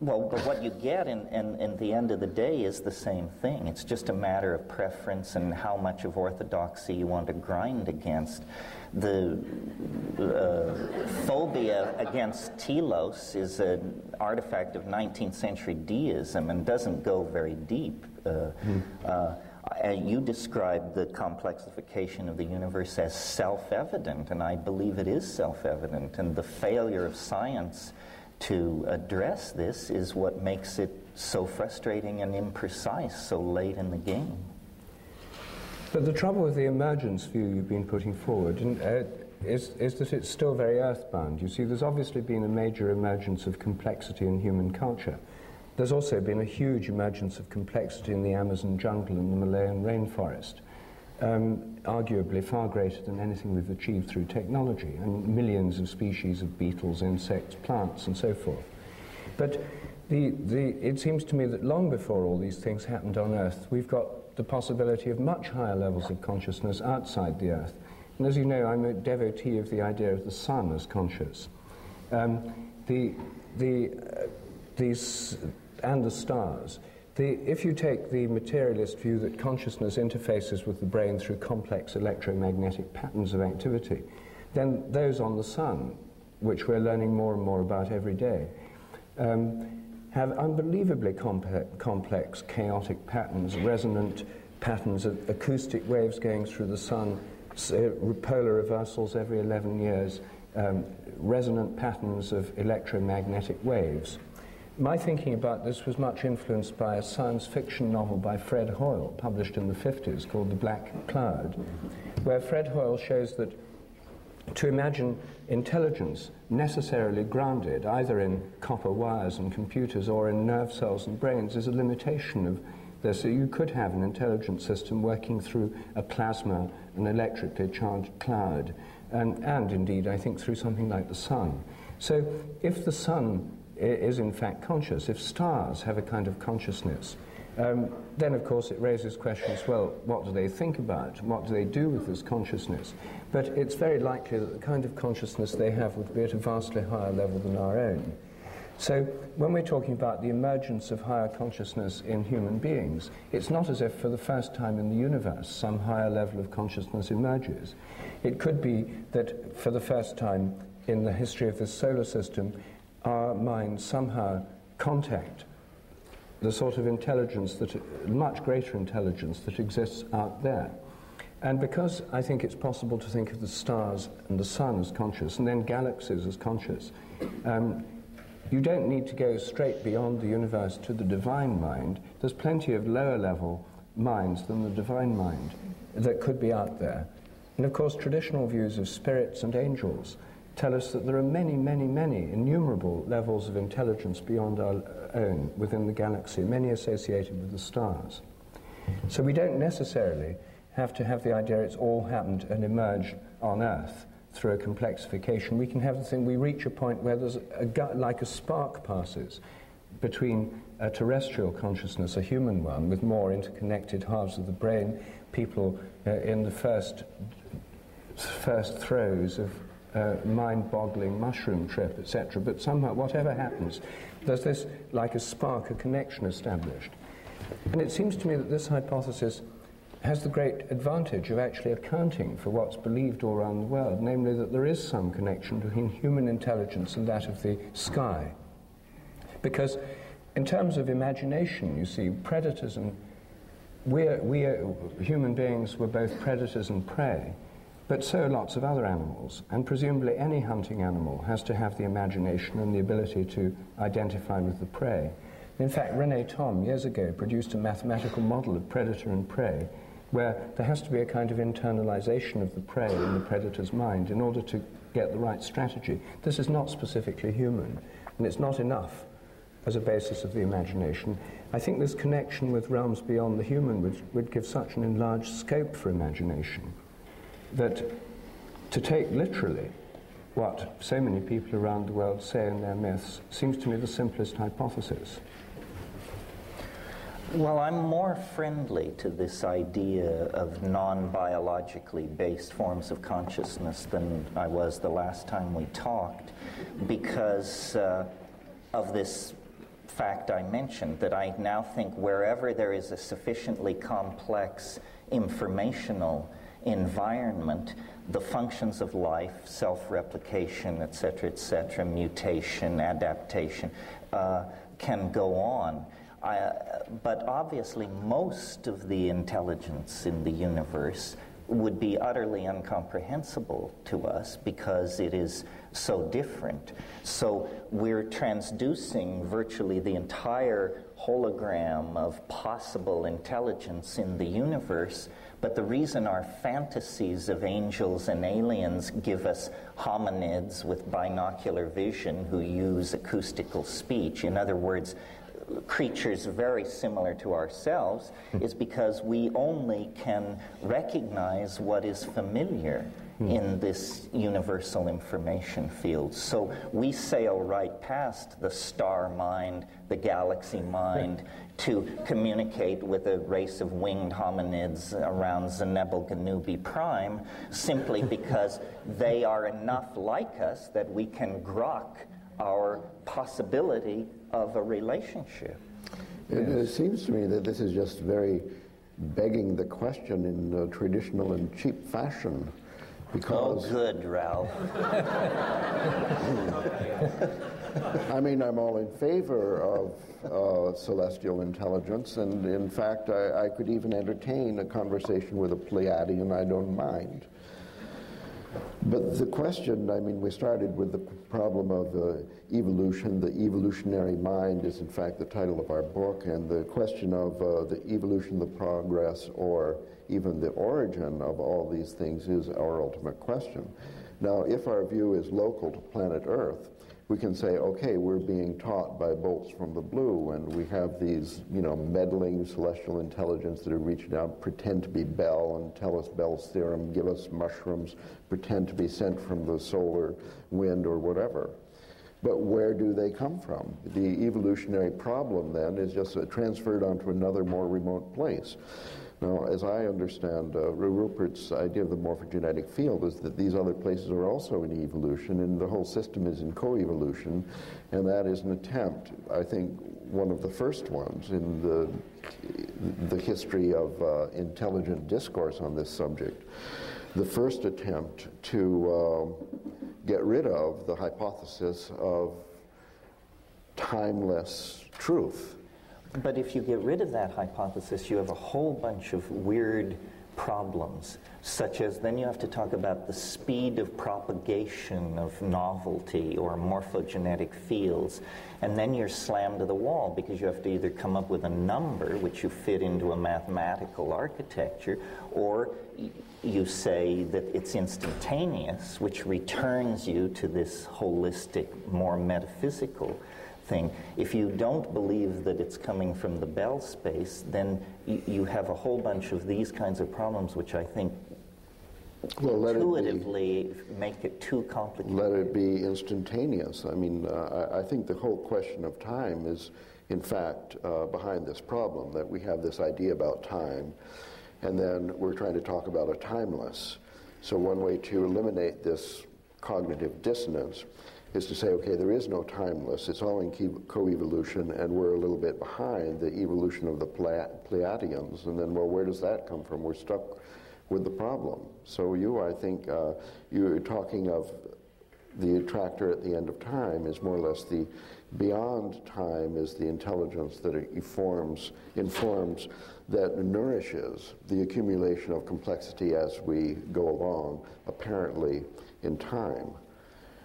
Well, but what you get in the end of the day is the same thing. It's just a matter of preference and how much of orthodoxy you want to grind against. The phobia against telos is an artifact of 19th century deism and doesn't go very deep. You described the complexification of the universe as self-evident, and I believe it is self-evident, and the failure of science to address this is what makes it so frustrating and imprecise so late in the game. But the trouble with the emergence view you've been putting forward is that it's still very earthbound. You see, there's obviously been a major emergence of complexity in human culture. There's also been a huge emergence of complexity in the Amazon jungle and the Malayan rainforest, arguably far greater than anything we've achieved through technology, and millions of species of beetles, insects, plants, and so forth. But it seems to me that long before all these things happened on Earth, we've got the possibility of much higher levels of consciousness outside the Earth. And as you know, I'm a devotee of the idea of the sun as conscious. And the stars. If you take the materialist view that consciousness interfaces with the brain through complex electromagnetic patterns of activity, then those on the sun, which we're learning more and more about every day, have unbelievably complex, chaotic patterns, resonant patterns of acoustic waves going through the sun, polar reversals every 11 years, resonant patterns of electromagnetic waves. My thinking about this was much influenced by a science fiction novel by Fred Hoyle, published in the 50s, called The Black Cloud, where Fred Hoyle shows that to imagine intelligence necessarily grounded either in copper wires and computers or in nerve cells and brains is a limitation of this. So you could have an intelligent system working through a plasma, an electrically charged cloud, and indeed, I think, through something like the sun. So if the sun is in fact conscious, if stars have a kind of consciousness, then of course it raises questions, well, what do they think about? What do they do with this consciousness? But it's very likely that the kind of consciousness they have would be at a vastly higher level than our own. So when we're talking about the emergence of higher consciousness in human beings, it's not as if for the first time in the universe some higher level of consciousness emerges. It could be that for the first time in the history of this solar system, our minds somehow contact the sort of intelligence, much greater intelligence that exists out there. And because I think it's possible to think of the stars and the sun as conscious, and then galaxies as conscious, you don't need to go straight beyond the universe to the divine mind. There's plenty of lower level minds than the divine mind that could be out there. And of course, traditional views of spirits and angels tell us that there are many, many, many innumerable levels of intelligence beyond our own within the galaxy, many associated with the stars. So we don't necessarily have to have the idea it's all happened and emerged on Earth through a complexification. We can have the thing, we reach a point where there's like a spark passes between a terrestrial consciousness, a human one, with more interconnected halves of the brain, people in the first throes of mind-boggling mushroom trip, etc. But somehow, whatever happens, there's this, like a spark, a connection established. And it seems to me that this hypothesis has the great advantage of actually accounting for what's believed all around the world, namely that there is some connection between human intelligence and that of the sky. Because in terms of imagination, you see, predators and we human beings were both predators and prey, but so are lots of other animals, and presumably any hunting animal has to have the imagination and the ability to identify with the prey. In fact, René Thom, years ago, produced a mathematical model of predator and prey, where there has to be a kind of internalization of the prey in the predator's mind in order to get the right strategy. This is not specifically human, and it's not enough as a basis of the imagination. I think this connection with realms beyond the human would give such an enlarged scope for imagination that to take literally what so many people around the world say in their myths seems to me the simplest hypothesis. Well, I'm more friendly to this idea of non-biologically based forms of consciousness than I was the last time we talked, because of this fact I mentioned, that I now think wherever there is a sufficiently complex informational environment, the functions of life, self-replication, etc., mutation, adaptation, can go on. But obviously most of the intelligence in the universe would be utterly incomprehensible to us because it is so different. So we're transducing virtually the entire hologram of possible intelligence in the universe, but the reason our fantasies of angels and aliens give us hominids with binocular vision who use acoustical speech, in other words, creatures very similar to ourselves, is because we only can recognize what is familiar in this universal information field. So we sail right past the star mind, the galaxy mind, to communicate with a race of winged hominids around Zenebel-Ganubi Prime, simply because they are enough like us that we can grok our possibility of a relationship. It seems to me that this is just very begging the question in traditional and cheap fashion. Because, oh, good, Ralph. I mean, I'm all in favor of celestial intelligence, and in fact, I could even entertain a conversation with a Pleiadian. I don't mind. But the question, I mean, we started with the problem of evolution. The evolutionary mind is, in fact, the title of our book, and the question of the evolution, the progress, or even the origin of all these things is our ultimate question. Now, if our view is local to planet Earth, we can say, okay, we're being taught by bolts from the blue, and we have these, meddling celestial intelligence that are reaching out, pretend to be Bell and tell us Bell's theorem, give us mushrooms, pretend to be sent from the solar wind or whatever. But where do they come from? The evolutionary problem then is just transferred onto another more remote place. Now, as I understand, Rupert's idea of the morphogenetic field is that these other places are also in evolution, and the whole system is in coevolution, and that is an attempt, I think, one of the first ones in the history of intelligent discourse on this subject. The first attempt to get rid of the hypothesis of timeless truth. But if you get rid of that hypothesis, you have a whole bunch of weird problems, such as then you have to talk about the speed of propagation of novelty or morphogenetic fields, and then you're slammed to the wall because you have to either come up with a number which you fit into a mathematical architecture, or you say that it's instantaneous, which returns you to this holistic, more metaphysical thing. If you don't believe that it's coming from the Bell space, then you have a whole bunch of these kinds of problems, which I think intuitively make it too complicated. Let it be instantaneous. I mean, I think the whole question of time is, in fact, behind this problem, that we have this idea about time, and then we're trying to talk about a timeless. So one way to eliminate this cognitive dissonance is to say, okay, there is no timeless, it's all in co-evolution, and we're a little bit behind the evolution of the Pleiadians, and then, well, where does that come from? We're stuck with the problem. So I think, you're talking of the attractor at the end of time is more or less the beyond time is the intelligence that informs, that nourishes the accumulation of complexity as we go along, apparently in time.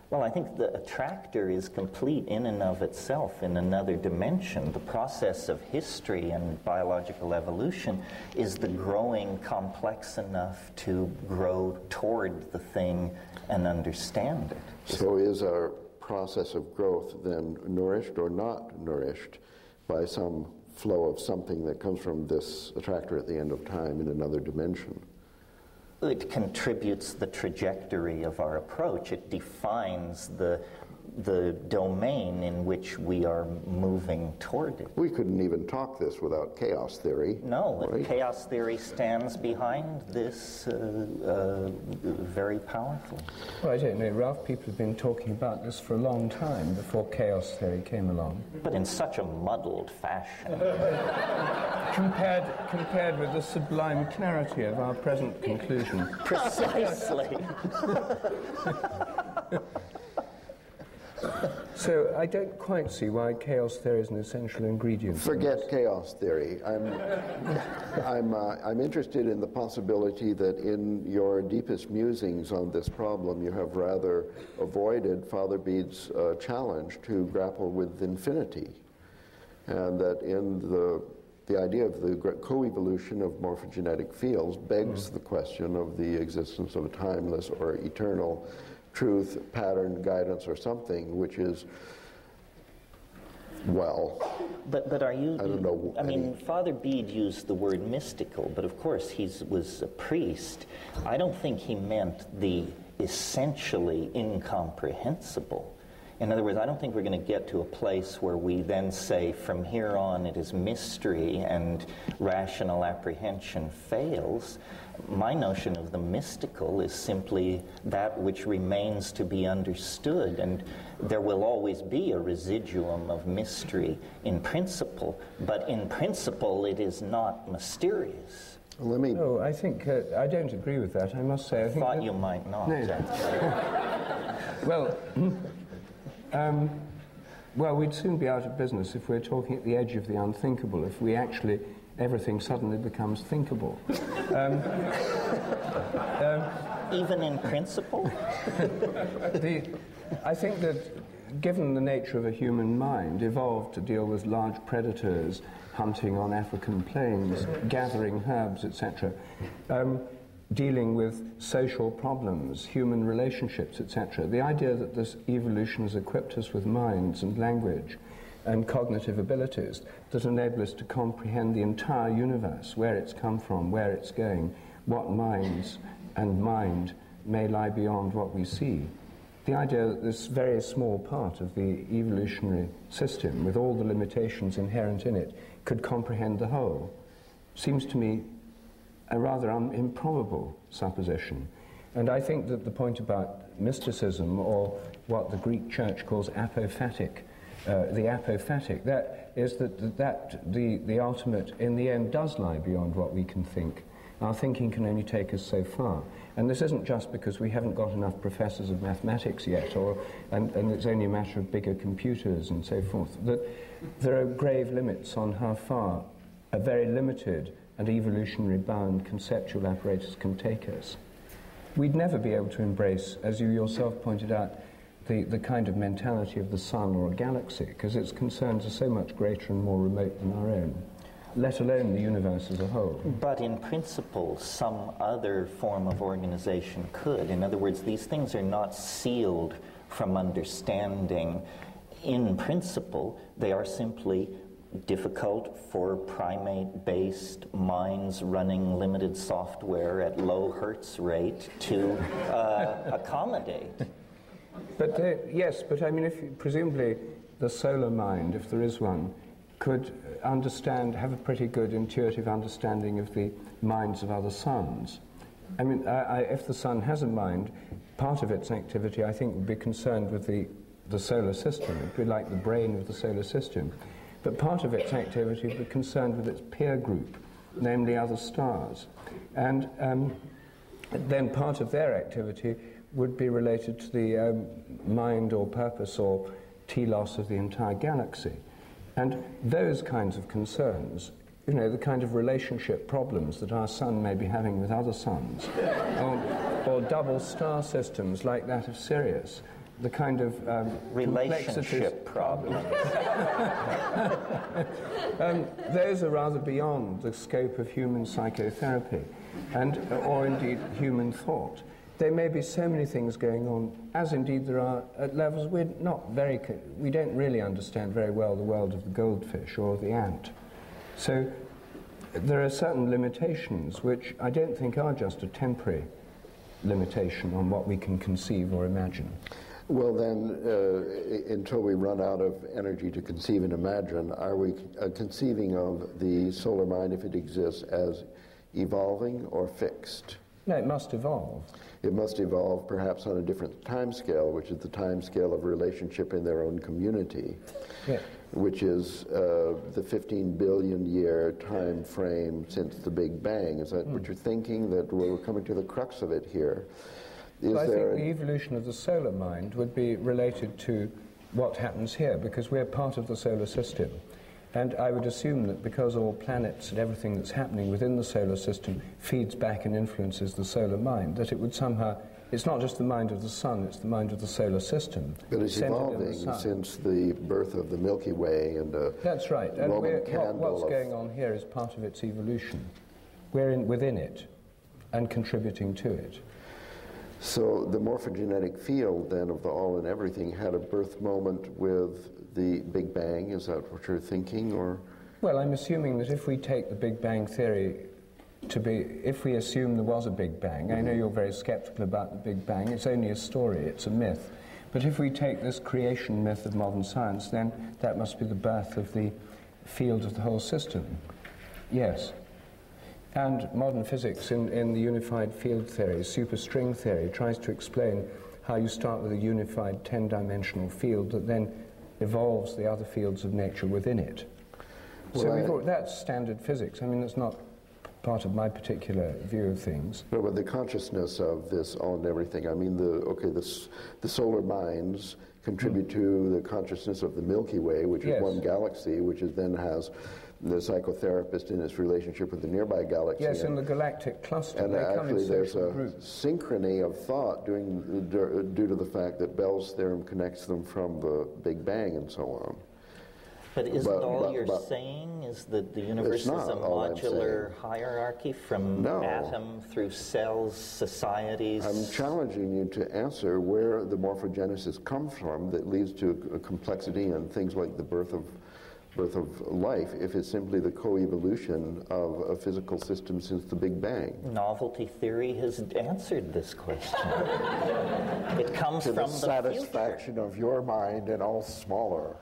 Well, I think the attractor is complete in and of itself in another dimension. The process of history and biological evolution is the growing complex enough to grow toward the thing and understand it. So is our process of growth then nourished or not nourished by some flow of something that comes from this attractor at the end of time in another dimension? It contributes the trajectory of our approach. It defines the domain in which we are moving toward it. We couldn't even talk this without chaos theory. No, right? Chaos theory stands behind this very powerfully. Well, I don't know, Ralph, people have been talking about this for a long time before chaos theory came along. But in such a muddled fashion. Compared with the sublime clarity of our present conclusion. Precisely. So I don't quite see why chaos theory is an essential ingredient. Forget chaos theory. I'm interested in the possibility that in your deepest musings on this problem, you have rather avoided Father Bede's challenge to grapple with infinity, and that in the idea of the co-evolution of morphogenetic fields begs the question of the existence of a timeless or eternal truth, pattern, guidance, or something, which is, well, but are you? I don't know. I mean, Father Bede used the word mystical, but of course he was a priest. I don't think he meant the essentially incomprehensible. In other words, I don't think we're going to get to a place where we then say, from here on it is mystery and rational apprehension fails. My notion of the mystical is simply that which remains to be understood, and there will always be a residuum of mystery in principle, but in principle it is not mysterious. Let me... No, I think, I don't agree with that, I must say. I thought you might not. No. Well, we'd soon be out of business if we're talking at the edge of the unthinkable, if we actually, everything suddenly becomes thinkable. Even in principle? I think that, given the nature of a human mind, evolved to deal with large predators, hunting on African plains, gathering herbs, etc., dealing with social problems, human relationships, etc. The idea that this evolution has equipped us with minds and language and cognitive abilities that enable us to comprehend the entire universe, where it's come from, where it's going, what minds and mind may lie beyond what we see. The idea that this very small part of the evolutionary system, with all the limitations inherent in it, could comprehend the whole, seems to me a rather improbable supposition. And I think that the point about mysticism, or what the Greek church calls apophatic, the apophatic, that is that the ultimate, in the end, does lie beyond what we can think. Our thinking can only take us so far. And this isn't just because we haven't got enough professors of mathematics yet, and it's only a matter of bigger computers and so forth, that there are grave limits on how far a very limited and evolutionary bound conceptual apparatus can take us. We'd never be able to embrace, as you yourself pointed out, the kind of mentality of the sun or a galaxy, because its concerns are so much greater and more remote than our own, let alone the universe as a whole. But in principle, some other form of organization could. In other words, these things are not sealed from understanding in principle. They are simply difficult for primate-based minds running limited software at low hertz rate to accommodate. But yes, but I mean, presumably the solar mind, if there is one, could have a pretty good intuitive understanding of the minds of other suns. I mean, if the sun has a mind, part of its activity, I think, would be concerned with the solar system. It would be like the brain of the solar system. But part of its activity would be concerned with its peer group, namely other stars. And then part of their activity would be related to the mind or purpose or telos of the entire galaxy. And those kinds of concerns, you know, the kind of relationship problems that our sun may be having with other suns, or double star systems like that of Sirius, the kind of relationship problems. Those are rather beyond the scope of human psychotherapy, or indeed human thought. There may be so many things going on, as indeed there are at levels we don't really understand very well the world of the goldfish or the ant. So there are certain limitations which I don't think are just a temporary limitation on what we can conceive or imagine. Well then, until we run out of energy to conceive and imagine, are we conceiving of the solar mind, if it exists, as evolving or fixed? No, it must evolve. It must evolve perhaps on a different time scale, which is the time scale of relationship in their own community, yeah. Which is the 15 billion year time frame since the Big Bang. Is that what you're thinking, that we're coming to the crux of it here? I think the evolution of the solar mind would be related to what happens here, because we're part of the solar system. And I would assume that because all planets and everything that's happening within the solar system feeds back and influences the solar mind, that it would somehow, it's not just the mind of the sun, it's the mind of the solar system. But it's evolving since the birth of the Milky Way and that's right. And what's of going on here is part of its evolution. We're within it and contributing to it. So the morphogenetic field then of the all and everything had a birth moment with the Big Bang. Is that what you're thinking, or? Well, I'm assuming that if we take the Big Bang theory to be, if we assume there was a Big Bang, I know you're very skeptical about the Big Bang, it's only a story, it's a myth. But if we take this creation myth of modern science, then that must be the birth of the field of the whole system. Yes. And modern physics in the unified field theory, superstring theory, tries to explain how you start with a unified 10-dimensional field that then evolves the other fields of nature within it. Well, so that's standard physics. I mean, that's not part of my particular view of things. No, but the consciousness of this all and everything, I mean, the solar minds contribute to the consciousness of the Milky Way, which is one galaxy, which then has the psychotherapist in its relationship with the nearby galaxy. Yes, in the galactic cluster. And actually there's a synchrony of thought due to the fact that Bell's theorem connects them from the Big Bang and so on. But isn't all you're saying is that the universe is a modular hierarchy from atom through cells, societies? I'm challenging you to answer where the morphogenesis comes from that leads to a complexity and things like the birth of life, if it's simply the co-evolution of a physical system since the Big Bang. Novelty theory has answered this question. It comes from the satisfaction future. Of your mind and all smaller.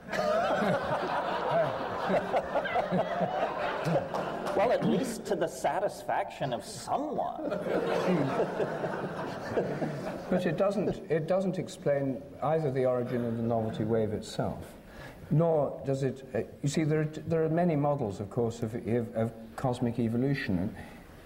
Well, at least to the satisfaction of someone. But it doesn't explain either the origin of the novelty wave itself, nor does it, you see, there are many models, of course, of cosmic evolution, and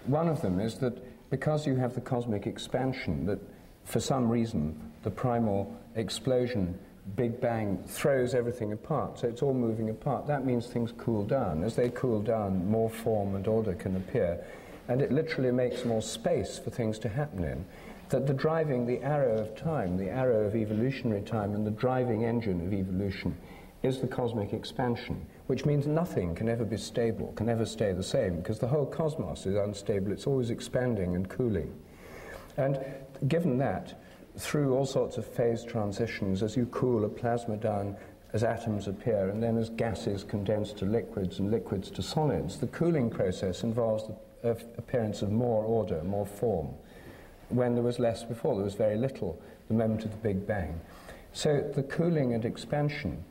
one of them is that because you have the cosmic expansion, that for some reason the primal explosion, Big Bang, throws everything apart, so it's all moving apart. That means things cool down. As they cool down, more form and order can appear, and it literally makes more space for things to happen in. That the arrow of time, the arrow of evolutionary time, and the driving engine of evolution is the cosmic expansion, which means nothing can ever be stable, can ever stay the same, because the whole cosmos is unstable. It's always expanding and cooling. And given that, through all sorts of phase transitions, as you cool a plasma down, as atoms appear, and then as gases condense to liquids and liquids to solids, the cooling process involves the appearance of more order, more form. When there was less before, there was very little, the moment of the Big Bang. So the cooling and expansion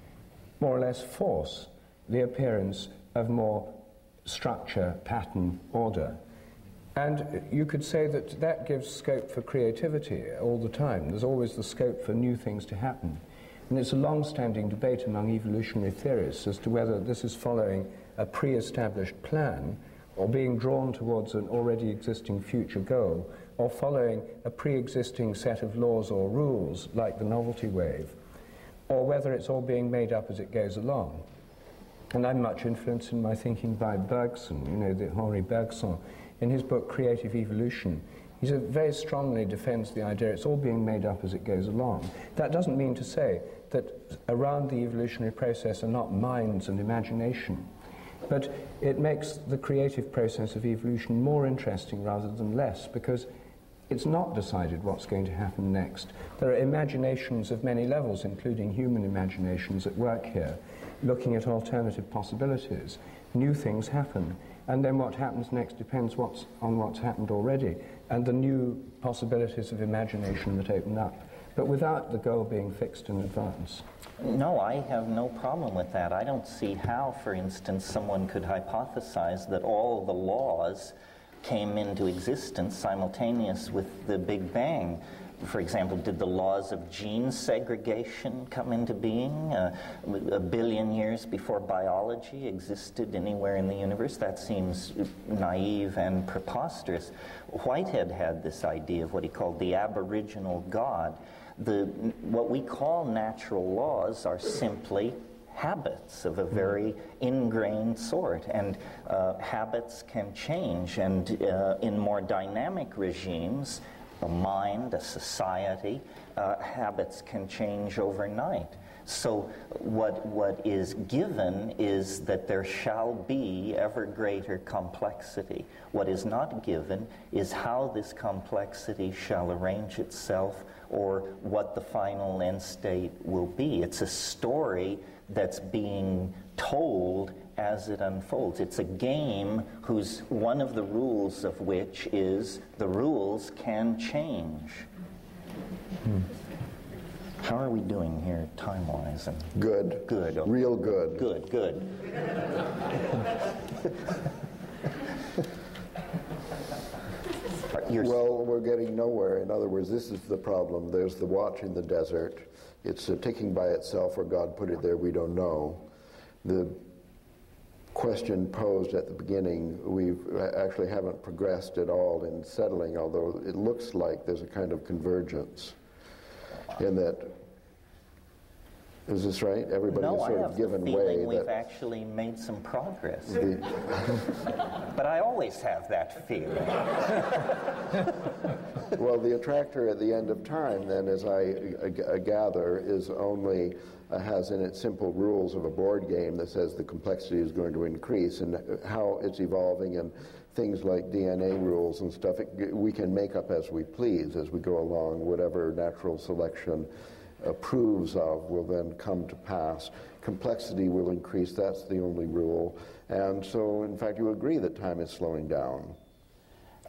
more or less force the appearance of more structure, pattern, order. And you could say that that gives scope for creativity all the time. There's always the scope for new things to happen. And it's a long-standing debate among evolutionary theorists as to whether this is following a pre-established plan or being drawn towards an already existing future goal, or following a pre-existing set of laws or rules like the novelty wave, or whether it's all being made up as it goes along. And I'm much influenced in my thinking by Bergson, Henri Bergson. In his book Creative Evolution, he very strongly defends the idea it's all being made up as it goes along. That doesn't mean to say that around the evolutionary process are not minds and imagination, but it makes the creative process of evolution more interesting rather than less, because it's not decided what's going to happen next. There are imaginations of many levels, including human imaginations, at work here, looking at alternative possibilities. New things happen, and then what happens next depends on what's happened already, and the new possibilities of imagination that open up, but without the goal being fixed in advance. No, I have no problem with that. I don't see how, for instance, someone could hypothesize that all the laws came into existence simultaneous with the Big Bang. For example, did the laws of gene segregation come into being a billion years before biology existed anywhere in the universe? That seems naive and preposterous. Whitehead had this idea of what he called the aboriginal God. What we call natural laws are simply habits of a very ingrained sort, and habits can change, and in more dynamic regimes, a mind, a society, habits can change overnight. So what is given is that there shall be ever greater complexity. What is not given is how this complexity shall arrange itself, or what the final end state will be. It's a story that's being told as it unfolds. It's a game whose one of the rules of which is the rules can change. How are we doing here time-wise? Good. Good. Okay. Real good. Good. Well, we're getting nowhere. In other words, this is the problem. There's the watch in the desert. It's ticking by itself, or God put it there, we don't know. The question posed at the beginning, we actually haven't progressed at all in settling, although it looks like there's a kind of convergence in that. Is this right? Everybody's sort of given way. No, I have the feeling we've actually made some progress. But I always have that feeling. Well, the attractor at the end of time, then, as I gather, is only has in it simple rules of a board game that says the complexity is going to increase, and how it's evolving, and things like DNA rules and stuff, we can make up as we please as we go along. Whatever natural selection approves of will then come to pass. Complexity will increase, that's the only rule. And so, in fact, you agree that time is slowing down.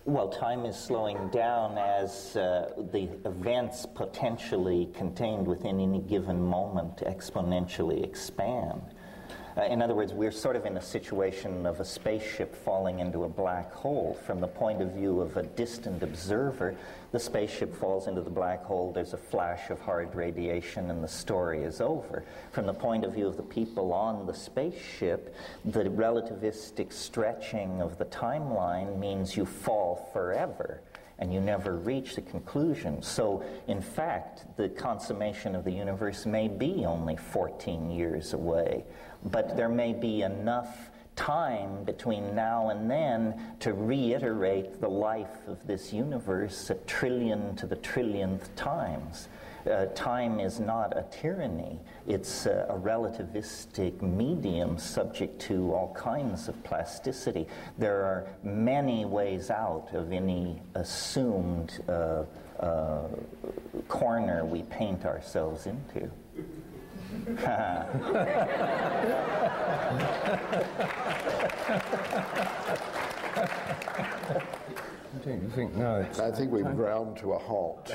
Well, time is slowing down as the events potentially contained within any given moment exponentially expand. In other words, we're sort of in a situation of a spaceship falling into a black hole. From the point of view of a distant observer, the spaceship falls into the black hole, there's a flash of hard radiation, and the story is over. From the point of view of the people on the spaceship, the relativistic stretching of the timeline means you fall forever, and you never reach the conclusion. So, in fact, the consummation of the universe may be only 14 years away, but there may be enough time between now and then to reiterate the life of this universe a trillion to the trillionth times. Time is not a tyranny. It's a relativistic medium subject to all kinds of plasticity. There are many ways out of any assumed corner we paint ourselves into. Do you think, no, I think we've ground to a halt.